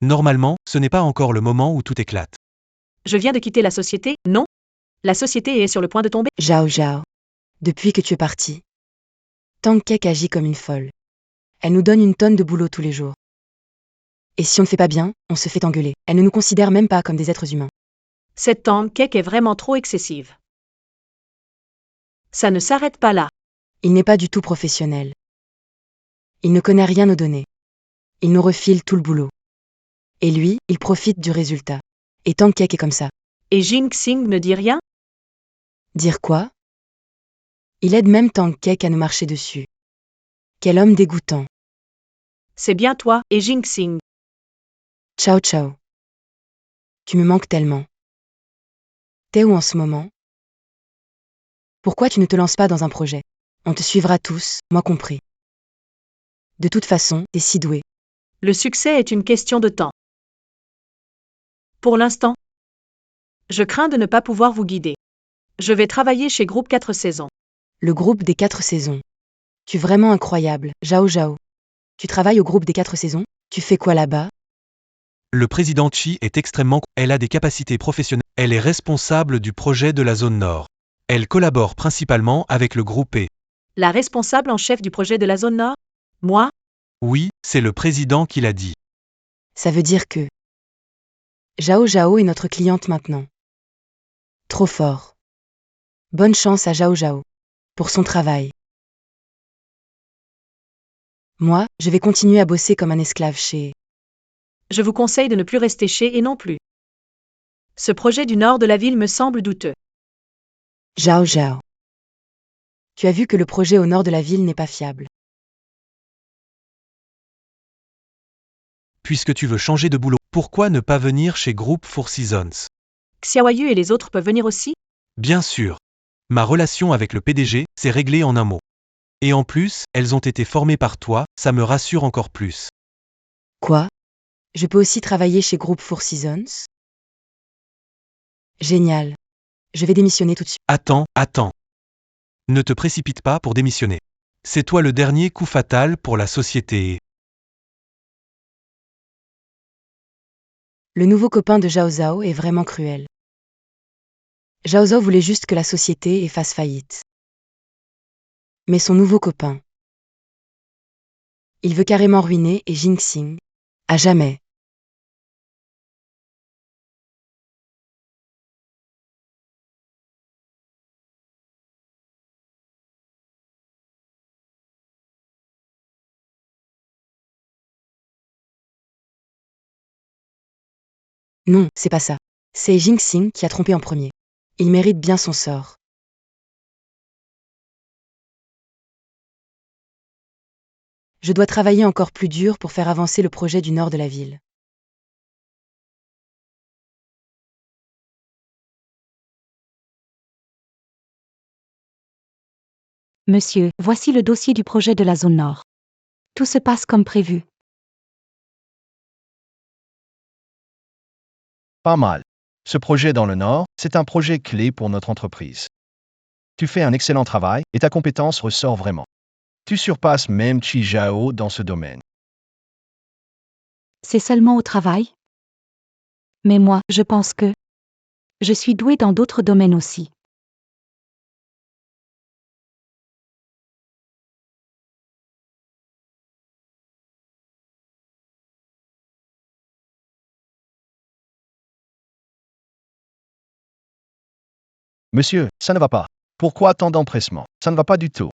Normalement, ce n'est pas encore le moment où tout éclate. Je viens de quitter la société, non? La société est sur le point de tomber. Zhao Zhao. Depuis que tu es parti, Tang Kek agit comme une folle. Elle nous donne une tonne de boulot tous les jours. Et si on ne fait pas bien, on se fait engueuler. Elle ne nous considère même pas comme des êtres humains. Cette Tang Kek est vraiment trop excessive. Ça ne s'arrête pas là. Il n'est pas du tout professionnel. Il ne connaît rien aux données. Il nous refile tout le boulot. Et lui, il profite du résultat. Et Tang Kek est comme ça. Et Jing Xing ne dit rien? Dire quoi? Il aide même Tang Kek à nous marcher dessus. Quel homme dégoûtant. C'est bien toi, et Jing Xing. Ciao ciao. Tu me manques tellement. T'es où en ce moment? Pourquoi tu ne te lances pas dans un projet? On te suivra tous, moi compris. De toute façon, t'es si doué. Le succès est une question de temps. Pour l'instant, je crains de ne pas pouvoir vous guider. Je vais travailler chez Groupe 4 saisons. Le groupe des 4 saisons. Tu es vraiment incroyable, Zhao Zhao. Tu travailles au groupe des 4 saisons? Tu fais quoi là-bas? Le président Chi est extrêmement... Elle a des capacités professionnelles. Elle est responsable du projet de la zone nord. Elle collabore principalement avec le groupe E. La responsable en chef du projet de la zone nord? Moi? Oui, c'est le président qui l'a dit. Ça veut dire que Zhao Zhao est notre cliente maintenant. Trop fort. Bonne chance à Zhao Zhao. Pour son travail. Moi, je vais continuer à bosser comme un esclave chez... Je vous conseille de ne plus rester chez et non plus. Ce projet du nord de la ville me semble douteux. Zhao Zhao. Tu as vu que le projet au nord de la ville n'est pas fiable. Puisque tu veux changer de boulot, pourquoi ne pas venir chez Group Four Seasons? Xiaoyu et les autres peuvent venir aussi? Bien sûr. Ma relation avec le PDG, c'est réglé en un mot. Et en plus, elles ont été formées par toi, ça me rassure encore plus. Quoi? Je peux aussi travailler chez Group Four Seasons? Génial. Je vais démissionner tout de suite. Attends. Ne te précipite pas pour démissionner. C'est toi le dernier coup fatal pour la société. Le nouveau copain de Zhao Zhao est vraiment cruel. Zhao Zhao voulait juste que la société fasse faillite. Mais son nouveau copain, il veut carrément ruiner et Jing Xing, à jamais. Non, c'est pas ça. C'est Jing Xing qui a trompé en premier. Il mérite bien son sort. Je dois travailler encore plus dur pour faire avancer le projet du nord de la ville. Monsieur, voici le dossier du projet de la zone nord. Tout se passe comme prévu. Pas mal. Ce projet dans le Nord, c'est un projet clé pour notre entreprise. Tu fais un excellent travail et ta compétence ressort vraiment. Tu surpasses même Chi Zhao dans ce domaine. C'est seulement au travail? Mais moi, je pense que je suis douée dans d'autres domaines aussi. Monsieur, ça ne va pas. Pourquoi tant d'empressement? Ça ne va pas du tout.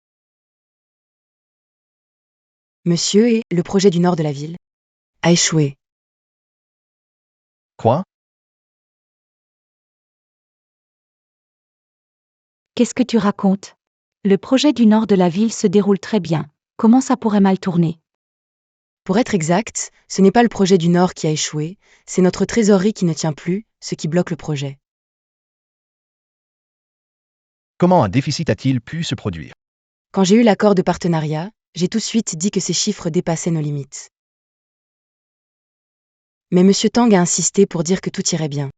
Monsieur et le projet du nord de la ville a échoué. Quoi? Qu'est-ce que tu racontes? Le projet du nord de la ville se déroule très bien. Comment ça pourrait mal tourner? Pour être exact, ce n'est pas le projet du Nord qui a échoué, c'est notre trésorerie qui ne tient plus, ce qui bloque le projet. Comment un déficit a-t-il pu se produire? Quand j'ai eu l'accord de partenariat, j'ai tout de suite dit que ces chiffres dépassaient nos limites. Mais M. Tang a insisté pour dire que tout irait bien.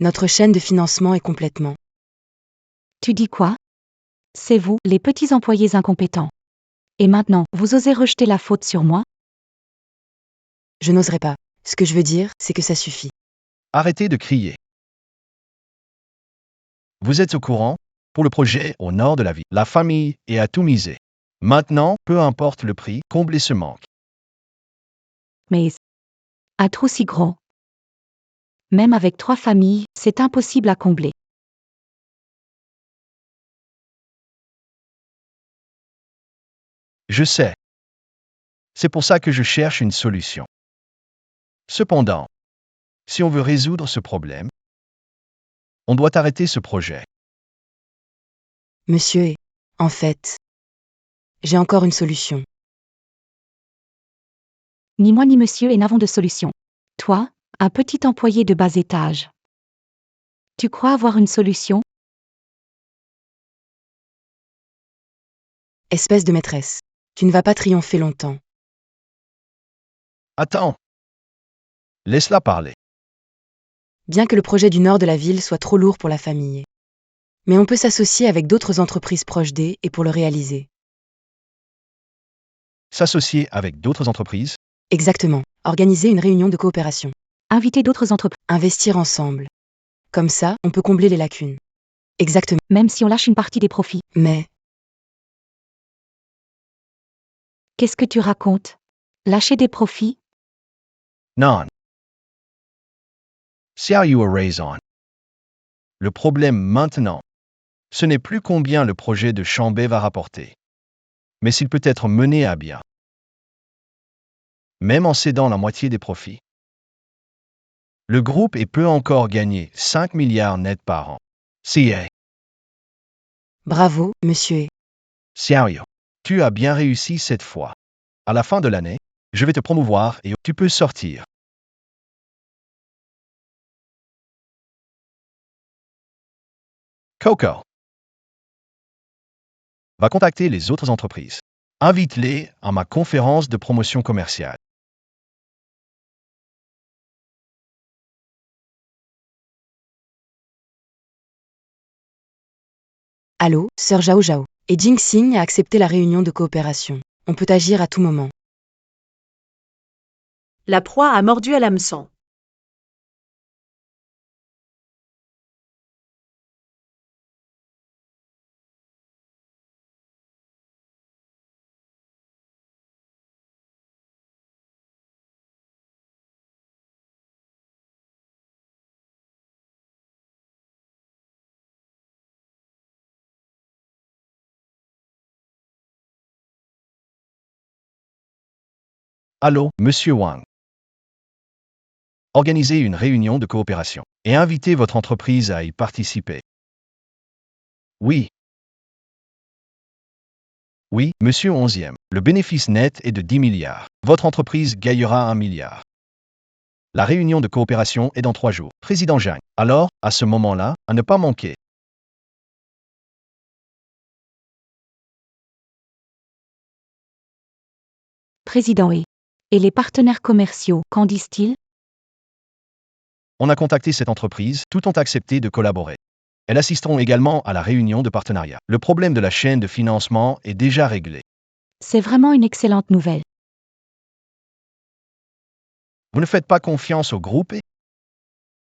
Notre chaîne de financement est complètement. Tu dis quoi? C'est vous, les petits employés incompétents. Et maintenant, vous osez rejeter la faute sur moi? Je n'oserais pas. Ce que je veux dire, c'est que ça suffit. Arrêtez de crier. Vous êtes au courant? Pour le projet au nord de la ville, la famille est à tout miser. Maintenant, peu importe le prix, comblez ce manque. Mais un trou si gros. Même avec 3 familles, c'est impossible à combler. Je sais. C'est pour ça que je cherche une solution. Cependant, si on veut résoudre ce problème, on doit arrêter ce projet. Monsieur, en fait, j'ai encore une solution. Ni moi ni monsieur et n'avons de solution. Toi, un petit employé de bas étage. Tu crois avoir une solution? Espèce de maîtresse. Tu ne vas pas triompher longtemps. Attends. Laisse-la parler. Bien que le projet du nord de la ville soit trop lourd pour la famille. Mais on peut s'associer avec d'autres entreprises proches d'eux et pour le réaliser. S'associer avec d'autres entreprises? Exactement. Organiser une réunion de coopération. Inviter d'autres entreprises. Investir ensemble. Comme ça, on peut combler les lacunes. Exactement. Même si on lâche une partie des profits. Mais, Qu'est-ce que tu racontes? Lâcher des profits? Non. Sérieux raison. Le problème maintenant, ce n'est plus combien le projet de Chambé va rapporter, mais s'il peut être mené à bien. Même en cédant la moitié des profits. Le groupe peut encore gagner 5 milliards nets par an. C'est bravo, monsieur. sérieux. Tu as bien réussi cette fois. À la fin de l'année, je vais te promouvoir et tu peux sortir. Coco va contacter les autres entreprises. Invite-les à ma conférence de promotion commerciale. Allô, sœur Zhao Zhao. Et Jinxing a accepté la réunion de coopération. On peut agir à tout moment. La proie a mordu à l'hameçon. Allô, Monsieur Wang. Organisez une réunion de coopération et invitez votre entreprise à y participer. Oui. Oui, Monsieur 11e. Le bénéfice net est de 10 milliards. Votre entreprise gagnera 1 milliard. La réunion de coopération est dans 3 jours. Président Zhang. Alors, à ce moment-là, à ne pas manquer. Président et les partenaires commerciaux, qu'en disent-ils? On a contacté cette entreprise, tous ont accepté de collaborer. Elles assisteront également à la réunion de partenariat. Le problème de la chaîne de financement est déjà réglé. C'est vraiment une excellente nouvelle. Vous ne faites pas confiance au groupe et?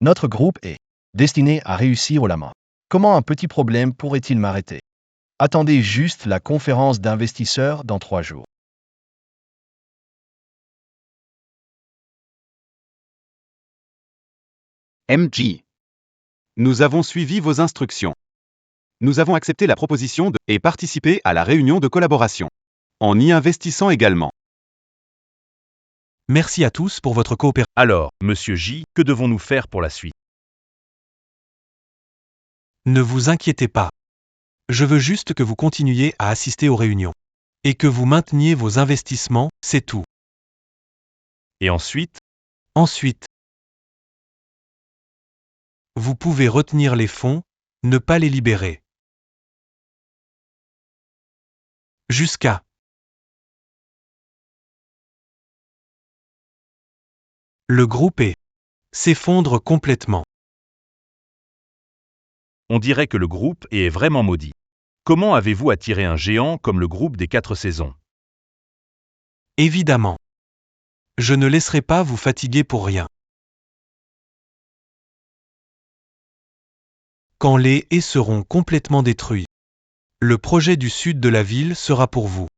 Notre groupe est destiné à réussir au lama. Comment un petit problème pourrait-il m'arrêter? Attendez juste la conférence d'investisseurs dans 3 jours. MG. Nous avons suivi vos instructions. Nous avons accepté la proposition et participé à la réunion de collaboration. En y investissant également. Merci à tous pour votre coopération. Alors, monsieur J, que devons-nous faire pour la suite? Ne vous inquiétez pas. Je veux juste que vous continuiez à assister aux réunions. Et que vous mainteniez vos investissements, c'est tout. Et ensuite, Ensuite, vous pouvez retenir les fonds, ne pas les libérer. Jusqu'à. Le groupe s'effondre complètement. on dirait que le groupe est vraiment maudit. Comment avez-vous attiré un géant comme le groupe des 4 saisons? Évidemment. Je ne laisserai pas vous fatiguer pour rien. Quand les haies seront complètement détruits, le projet du sud de la ville sera pour vous.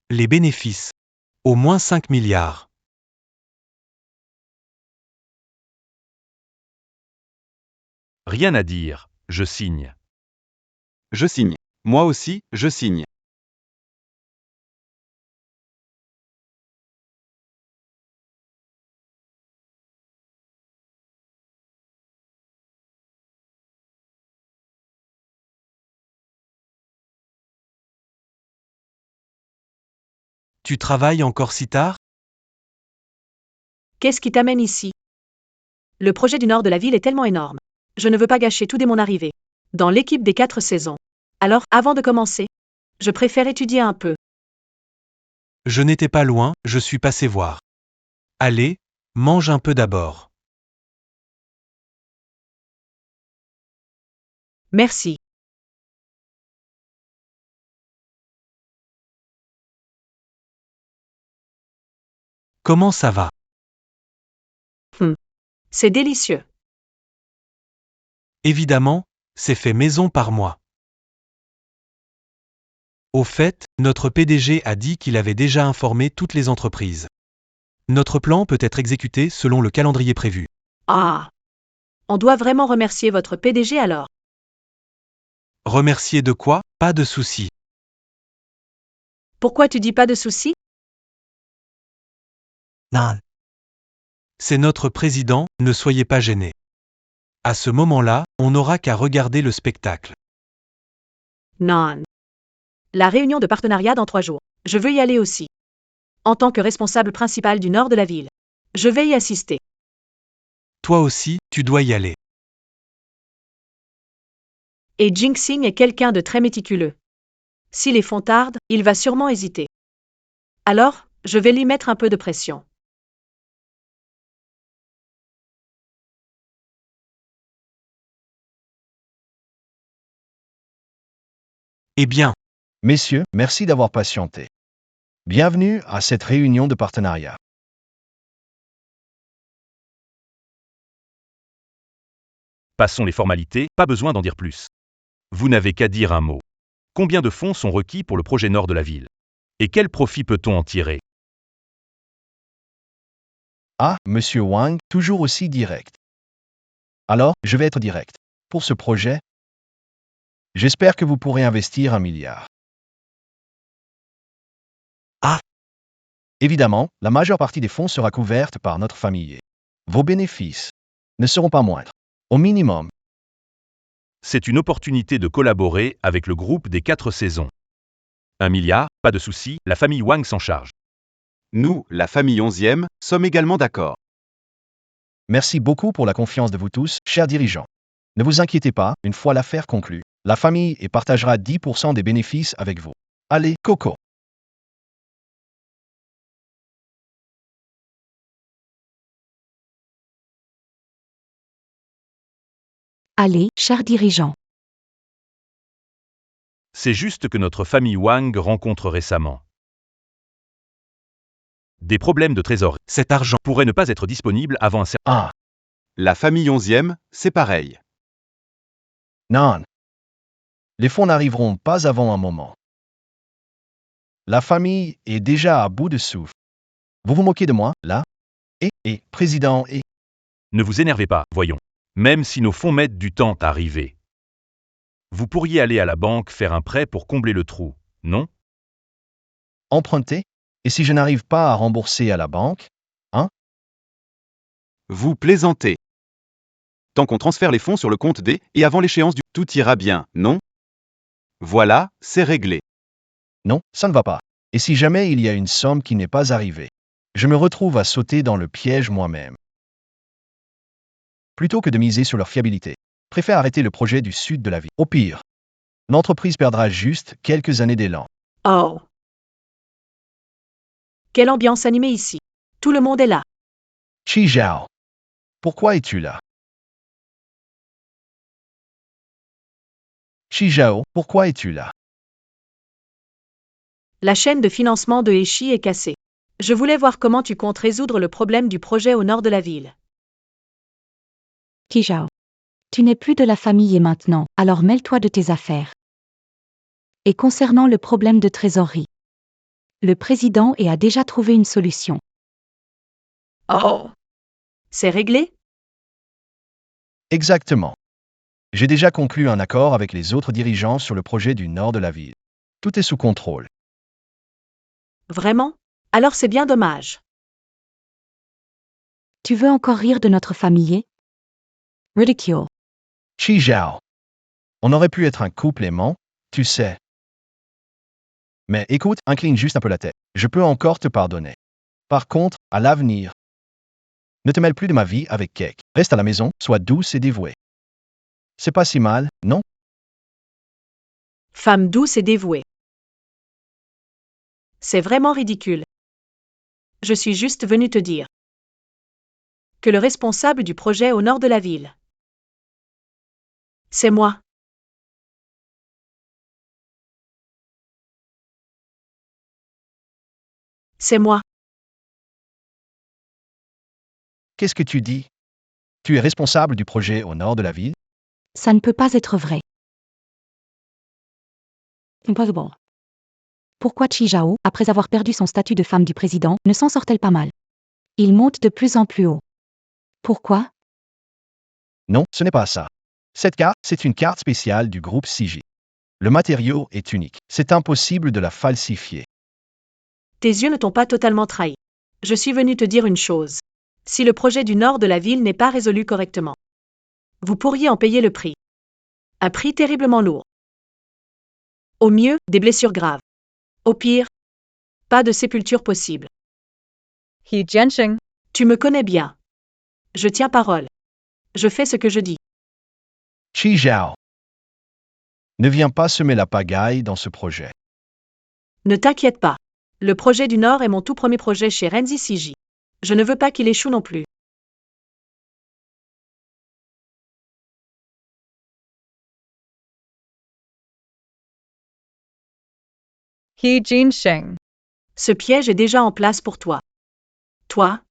Les bénéfices. Au moins 5 milliards. Rien à dire, je signe. Je signe. Moi aussi, je signe. Tu travailles encore si tard? Qu'est-ce qui t'amène ici? Le projet du nord de la ville est tellement énorme. Je ne veux pas gâcher tout dès mon arrivée. Dans l'équipe des 4 saisons. Alors, avant de commencer, je préfère étudier un peu. Je n'étais pas loin, je suis passé voir. Allez, mange un peu d'abord. Merci. Comment ça va? C'est délicieux. Évidemment, c'est fait maison par moi. Au fait, notre PDG a dit qu'il avait déjà informé toutes les entreprises. Notre plan peut être exécuté selon le calendrier prévu. Ah! On doit vraiment remercier votre PDG alors. Remercier de quoi? Pas de souci. Pourquoi tu dis pas de soucis? Non. C'est notre président, ne soyez pas gênés. À ce moment-là, on n'aura qu'à regarder le spectacle. Non. La réunion de partenariat dans 3 jours. Je veux y aller aussi. En tant que responsable principal du nord de la ville. Je vais y assister. Toi aussi, tu dois y aller. Et Jinxing est quelqu'un de très méticuleux. Si les fonds tardent, il va sûrement hésiter. Alors, je vais lui mettre un peu de pression. Eh bien, Messieurs, merci d'avoir patienté. Bienvenue à cette réunion de partenariat. Passons les formalités, pas besoin d'en dire plus. Vous n'avez qu'à dire un mot. Combien de fonds sont requis pour le projet nord de la ville? Et quel profit peut-on en tirer? Ah, Monsieur Wang, toujours aussi direct. Alors, je vais être direct. Pour ce projet, j'espère que vous pourrez investir 1 milliard. Ah. Évidemment, la majeure partie des fonds sera couverte par notre famille. Vos bénéfices ne seront pas moindres. Au minimum, C'est une opportunité de collaborer avec le groupe des 4 saisons. 1 milliard, pas de souci, la famille Wang s'en charge. Nous, la famille 11e, sommes également d'accord. merci beaucoup pour la confiance de vous tous, chers dirigeants. Ne vous inquiétez pas, une fois l'affaire conclue, la famille et partagera 10% des bénéfices avec vous. Allez, Coco. Allez, chers dirigeants. C'est juste que notre famille Wang rencontre récemment des problèmes de trésorerie. cet argent, Pourrait ne pas être disponible avant un certain... Ah, La famille 11e, c'est pareil. non. Les fonds n'arriveront pas avant un moment. La famille est déjà à bout de souffle. Vous vous moquez de moi, là? Président, Ne vous énervez pas, voyons. Même si nos fonds mettent du temps à arriver. Vous pourriez aller à la banque faire un prêt pour combler le trou, non? emprunter? Et si je n'arrive pas à rembourser à la banque? Vous plaisantez. Tant qu'on transfère les fonds sur le compte D et avant l'échéance du tout ira bien, non? Voilà, c'est réglé. Non, ça ne va pas. Et si jamais il y a une somme qui n'est pas arrivée, je me retrouve à sauter dans le piège moi-même. Plutôt que de miser sur leur fiabilité, préfère arrêter le projet du sud de la ville. Au pire, l'entreprise perdra juste quelques années d'élan. Oh. Quelle ambiance animée ici. Tout le monde est là. Chi Zhao, pourquoi es-tu là? Chi Zhao, pourquoi es-tu là? La chaîne de financement de Heshi est cassée. Je voulais voir comment tu comptes résoudre le problème du projet au nord de la ville. Qi Zhao. Tu n'es plus de la famille et maintenant, alors mêle-toi de tes affaires. Et concernant le problème de trésorerie, le président a déjà trouvé une solution. Oh. C'est réglé? Exactement. J'ai déjà conclu un accord avec les autres dirigeants sur le projet du nord de la ville. Tout est sous contrôle. Vraiment? Alors c'est bien dommage. Tu veux encore rire de notre famille? Ridicule. Chi Zhao. On aurait pu être un couple aimant, tu sais. Mais écoute, incline juste un peu la tête. Je peux encore te pardonner. Par contre, à l'avenir, ne te mêle plus de ma vie avec Keck. Reste à la maison, sois douce et dévouée. C'est pas si mal, non? Femme douce et dévouée. C'est vraiment ridicule. Je suis juste venu te dire que le responsable du projet au nord de la ville, c'est moi. C'est moi. Qu'est-ce que tu dis? Tu es responsable du projet au nord de la ville? Ça ne peut pas être vrai. Impossible. Pourquoi Qi Zhao, après avoir perdu son statut de femme du président, ne s'en sort-elle pas mal? Il monte de plus en plus haut. Pourquoi? Non, ce n'est pas ça. Cette carte, c'est une carte spéciale du groupe CJ. Le matériau est unique. C'est impossible de la falsifier. Tes yeux ne t'ont pas totalement trahi. Je suis venu te dire une chose. Si le projet du nord de la ville n'est pas résolu correctement, vous pourriez en payer le prix. Un prix terriblement lourd. Au mieux, des blessures graves. Au pire, pas de sépulture possible. He Jiansheng. Tu me connais bien. Je tiens parole. Je fais ce que je dis. Chi Zhao. Ne viens pas semer la pagaille dans ce projet. Ne t'inquiète pas. Le projet du Nord est mon tout premier projet chez Renzi CJ. Je ne veux pas qu'il échoue non plus. He Jiansheng. Ce piège est déjà en place pour toi. Toi?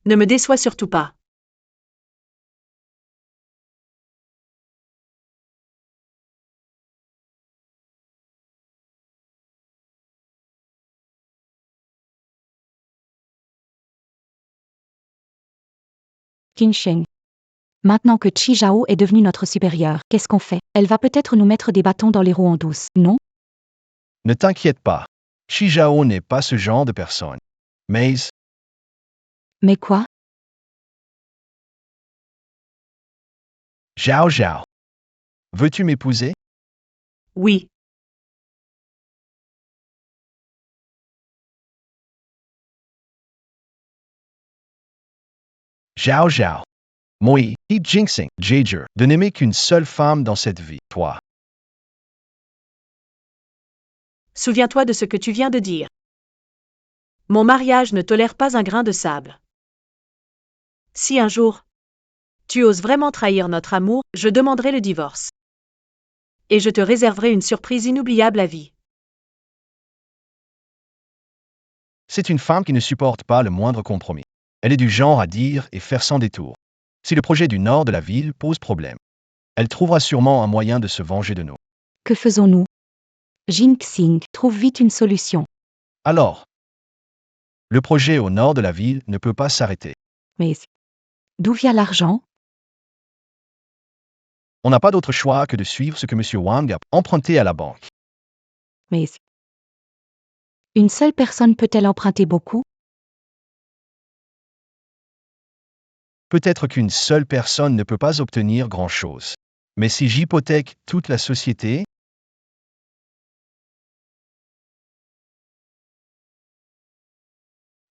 Ne me déçois surtout pas. Qin Sheng. Maintenant que Qi Zhao est devenue notre supérieure, qu'est-ce qu'on fait? Elle va peut-être nous mettre des bâtons dans les roues en douce, non? Ne t'inquiète pas. Chi Zhao n'est pas ce genre de personne. Mais Mais quoi? Zhao Zhao. Veux-tu m'épouser? Oui. Zhao Zhao. Moi, He Jinxing, Jager, de n'aimer qu'une seule femme dans cette vie, toi. Souviens-toi de ce que tu viens de dire. Mon mariage ne tolère pas un grain de sable. Si un jour, tu oses vraiment trahir notre amour, je demanderai le divorce. Et je te réserverai une surprise inoubliable à vie. C'est une femme qui ne supporte pas le moindre compromis. Elle est du genre à dire et faire sans détour. Si le projet du nord de la ville pose problème, elle trouvera sûrement un moyen de se venger de nous. Que faisons-nous? Jin Xing trouve vite une solution. Alors, le projet au nord de la ville ne peut pas s'arrêter. Mais d'où vient l'argent? On n'a pas d'autre choix que de suivre ce que M. Wang a emprunté à la banque. Mais une seule personne peut-elle emprunter beaucoup? Peut-être qu'une seule personne ne peut pas obtenir grand-chose. Mais si j'hypothèque toute la société,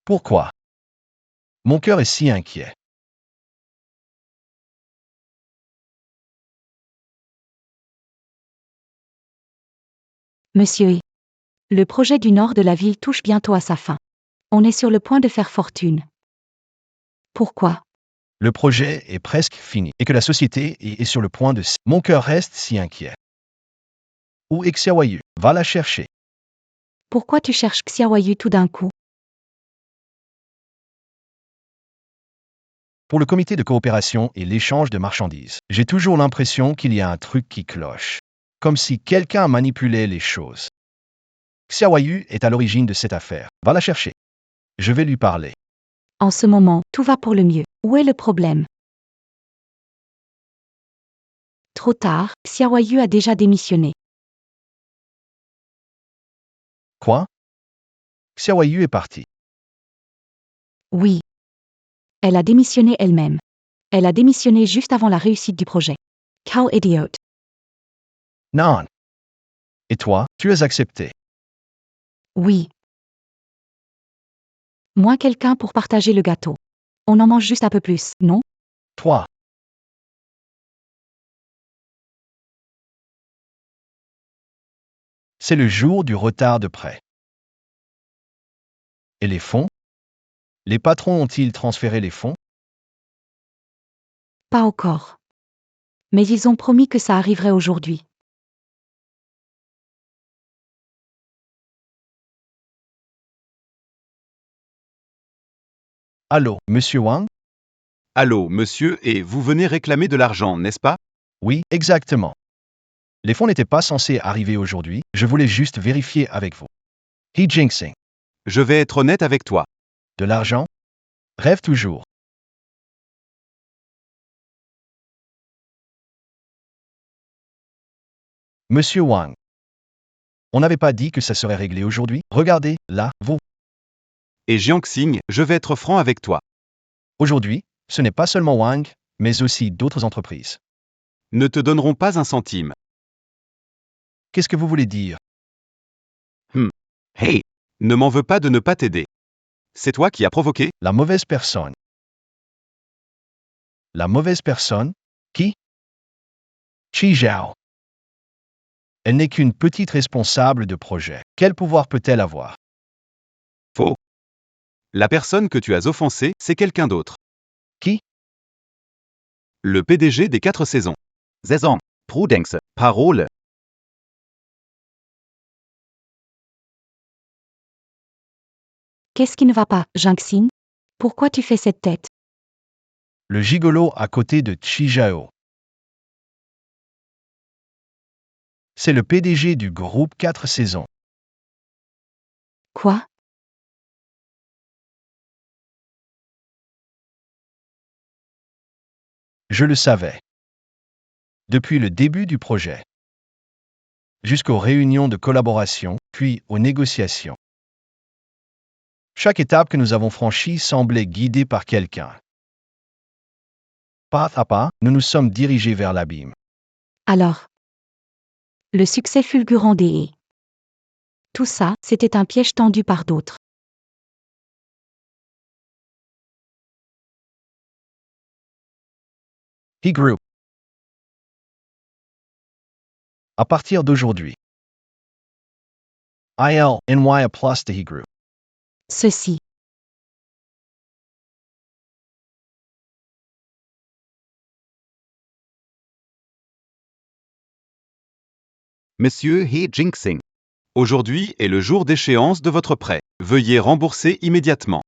Pourquoi? Mon cœur est si inquiet. Monsieur. Le projet du nord de la ville touche bientôt à sa fin. On est sur le point de faire fortune. Pourquoi? Le projet est presque fini et que la société est sur le point de... Mon cœur reste si inquiet. Où est Xiaoyu? Va la chercher. Pourquoi tu cherches Xiaoyu tout d'un coup? Pour le comité de coopération et l'échange de marchandises, j'ai toujours l'impression qu'il y a un truc qui cloche. Comme si quelqu'un manipulait les choses. Xiaoyu est à l'origine de cette affaire. Va la chercher. Je vais lui parler. En ce moment, tout va pour le mieux. Où est le problème? Trop tard, Xiaoyu a déjà démissionné. Quoi? Xiaoyu est partie. Oui. Elle a démissionné elle-même. Elle a démissionné juste avant la réussite du projet. Cow idiot. Non. Et toi, tu as accepté. Oui. Moi quelqu'un pour partager le gâteau. On en mange juste un peu plus, non? Toi. C'est le jour du retard de prêt. Et les fonds? Les patrons ont-ils transféré les fonds? Pas encore. Mais ils ont promis que ça arriverait aujourd'hui. Allô, monsieur Wang? Allô, monsieur, et vous venez réclamer de l'argent, n'est-ce pas? Oui, exactement. Les fonds n'étaient pas censés arriver aujourd'hui, je voulais juste vérifier avec vous. He jinxing. Je vais être honnête avec toi. De l'argent? Rêve toujours. Monsieur Wang. On n'avait pas dit que ça serait réglé aujourd'hui? Regardez, là, vous. Et Jiangxing, je vais être franc avec toi. Aujourd'hui, ce n'est pas seulement Wang, mais aussi d'autres entreprises. Ne te donneront pas un centime. Qu'est-ce que vous voulez dire? Hey! Ne m'en veux pas de ne pas t'aider. C'est toi qui as provoqué? La mauvaise personne. La mauvaise personne? Qui? Chi Zhao. Elle n'est qu'une petite responsable de projet. Quel pouvoir peut-elle avoir? Faux. La personne que tu as offensée, c'est quelqu'un d'autre. Qui? Le PDG des 4 saisons. Saison. Prudence. Parole. Qu'est-ce qui ne va pas, Jinxin? Pourquoi tu fais cette tête? Le gigolo à côté de Chi Zhao. C'est le PDG du groupe 4 saisons. Quoi? Je le savais. Depuis le début du projet. Jusqu'aux réunions de collaboration, puis aux négociations. Chaque étape que nous avons franchie semblait guidée par quelqu'un. Pas à pas, nous nous sommes dirigés vers l'abîme. Alors. Le succès fulgurant des... Tout ça, c'était un piège tendu par d'autres. He Group. À partir d'aujourd'hui. ILNY plus de He Group. Ceci. Monsieur He Jinxing. Aujourd'hui est le jour d'échéance de votre prêt. Veuillez rembourser immédiatement.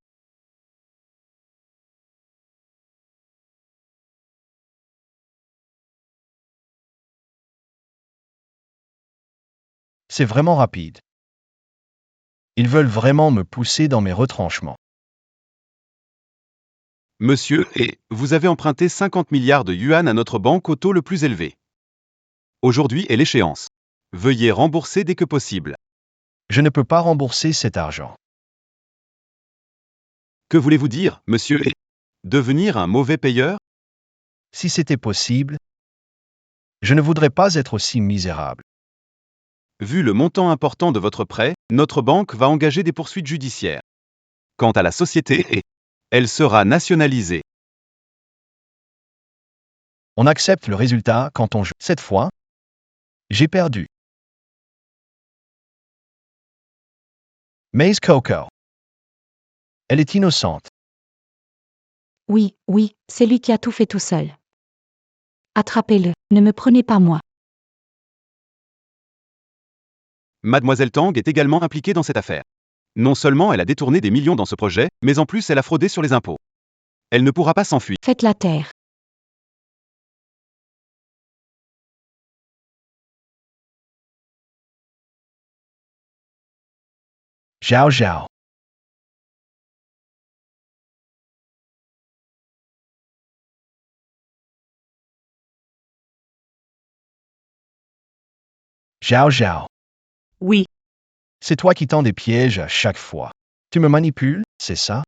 C'est vraiment rapide. Ils veulent vraiment me pousser dans mes retranchements. Monsieur, et vous avez emprunté 50 milliards de yuan à notre banque au taux le plus élevé. Aujourd'hui est l'échéance. Veuillez rembourser dès que possible. Je ne peux pas rembourser cet argent. Que voulez-vous dire, monsieur, et devenir un mauvais payeur? Si c'était possible, je ne voudrais pas être aussi misérable. Vu le montant important de votre prêt, notre banque va engager des poursuites judiciaires. Quant à la société, elle sera nationalisée. On accepte le résultat quand on joue. Cette fois, j'ai perdu. Maze Coco. Elle est innocente. Oui, oui, c'est lui qui a tout fait tout seul. Attrapez-le, ne me prenez pas moi. Mademoiselle Tang est également impliquée dans cette affaire. Non seulement elle a détourné des millions dans ce projet, mais en plus elle a fraudé sur les impôts. Elle ne pourra pas s'enfuir. Faites-la taire. Zhao Zhao. Zhao Zhao. Oui, C'est toi qui tends des pièges à chaque fois. Tu me manipules, c'est ça?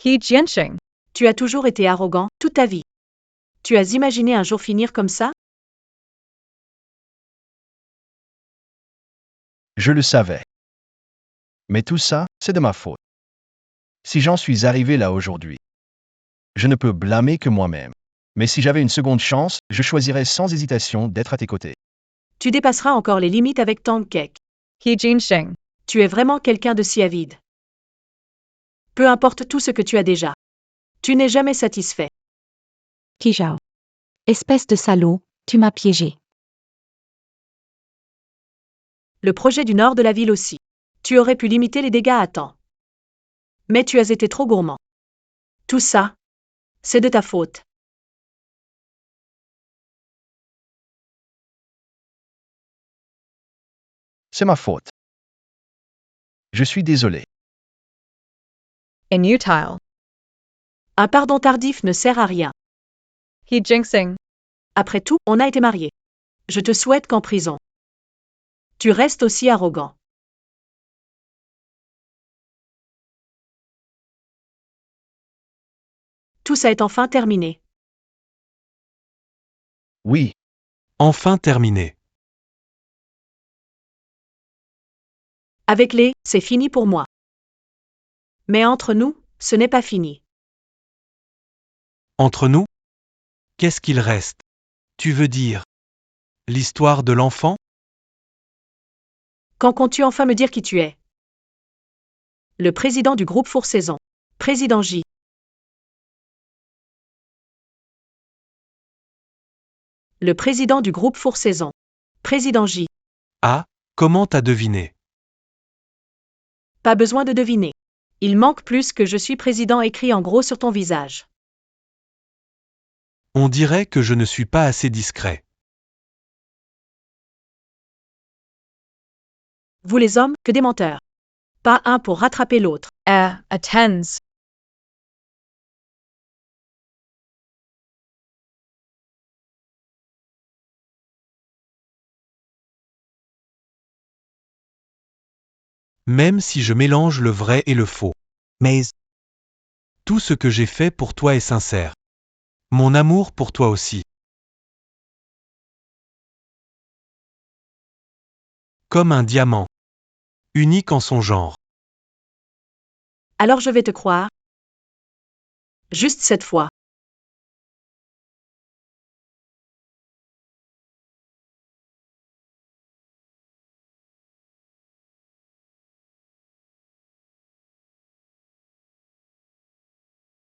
He Jianxing. tu as toujours été arrogant, toute ta vie. Tu as imaginé un jour finir comme ça? Je le savais. Mais tout ça, c'est de ma faute. Si j'en suis arrivé là aujourd'hui, je ne peux blâmer que moi-même. Mais si j'avais une seconde chance, je choisirais sans hésitation d'être à tes côtés. Tu dépasseras encore les limites avec Tang Kek. He Jianxing. Tu es vraiment quelqu'un de si avide. Peu importe tout ce que tu as déjà. Tu n'es jamais satisfait. Kijao. Espèce de salaud, tu m'as piégé. Le projet du nord de la ville aussi. Tu aurais pu limiter les dégâts à temps. Mais tu as été trop gourmand. Tout ça, c'est de ta faute. C'est ma faute. Je suis désolé. Inutile. Un pardon tardif ne sert à rien. He Jianxing. Après tout, on a été mariés. Je te souhaite qu'en prison, tu restes aussi arrogant. Tout ça est enfin terminé. Oui, Enfin terminé. Avec c'est fini pour moi. Mais entre nous, ce n'est pas fini. Entre nous? Qu'est-ce qu'il reste? Tu veux dire l'histoire de l'enfant? Quand comptes-tu enfin me dire qui tu es? Le président du groupe Four-Saisons. Président J. Le président du groupe Four-Saisons. Président J. Ah, comment t'as deviné? Pas besoin de deviner. Il manque plus que je suis président écrit en gros sur ton visage. On dirait que je ne suis pas assez discret. Vous les hommes, que des menteurs. Pas un pour rattraper l'autre. Attends. Même si je mélange le vrai et le faux. Maze. Tout ce que j'ai fait pour toi est sincère. Mon amour pour toi aussi. Comme un diamant. Unique en son genre. Alors je vais te croire. Juste cette fois.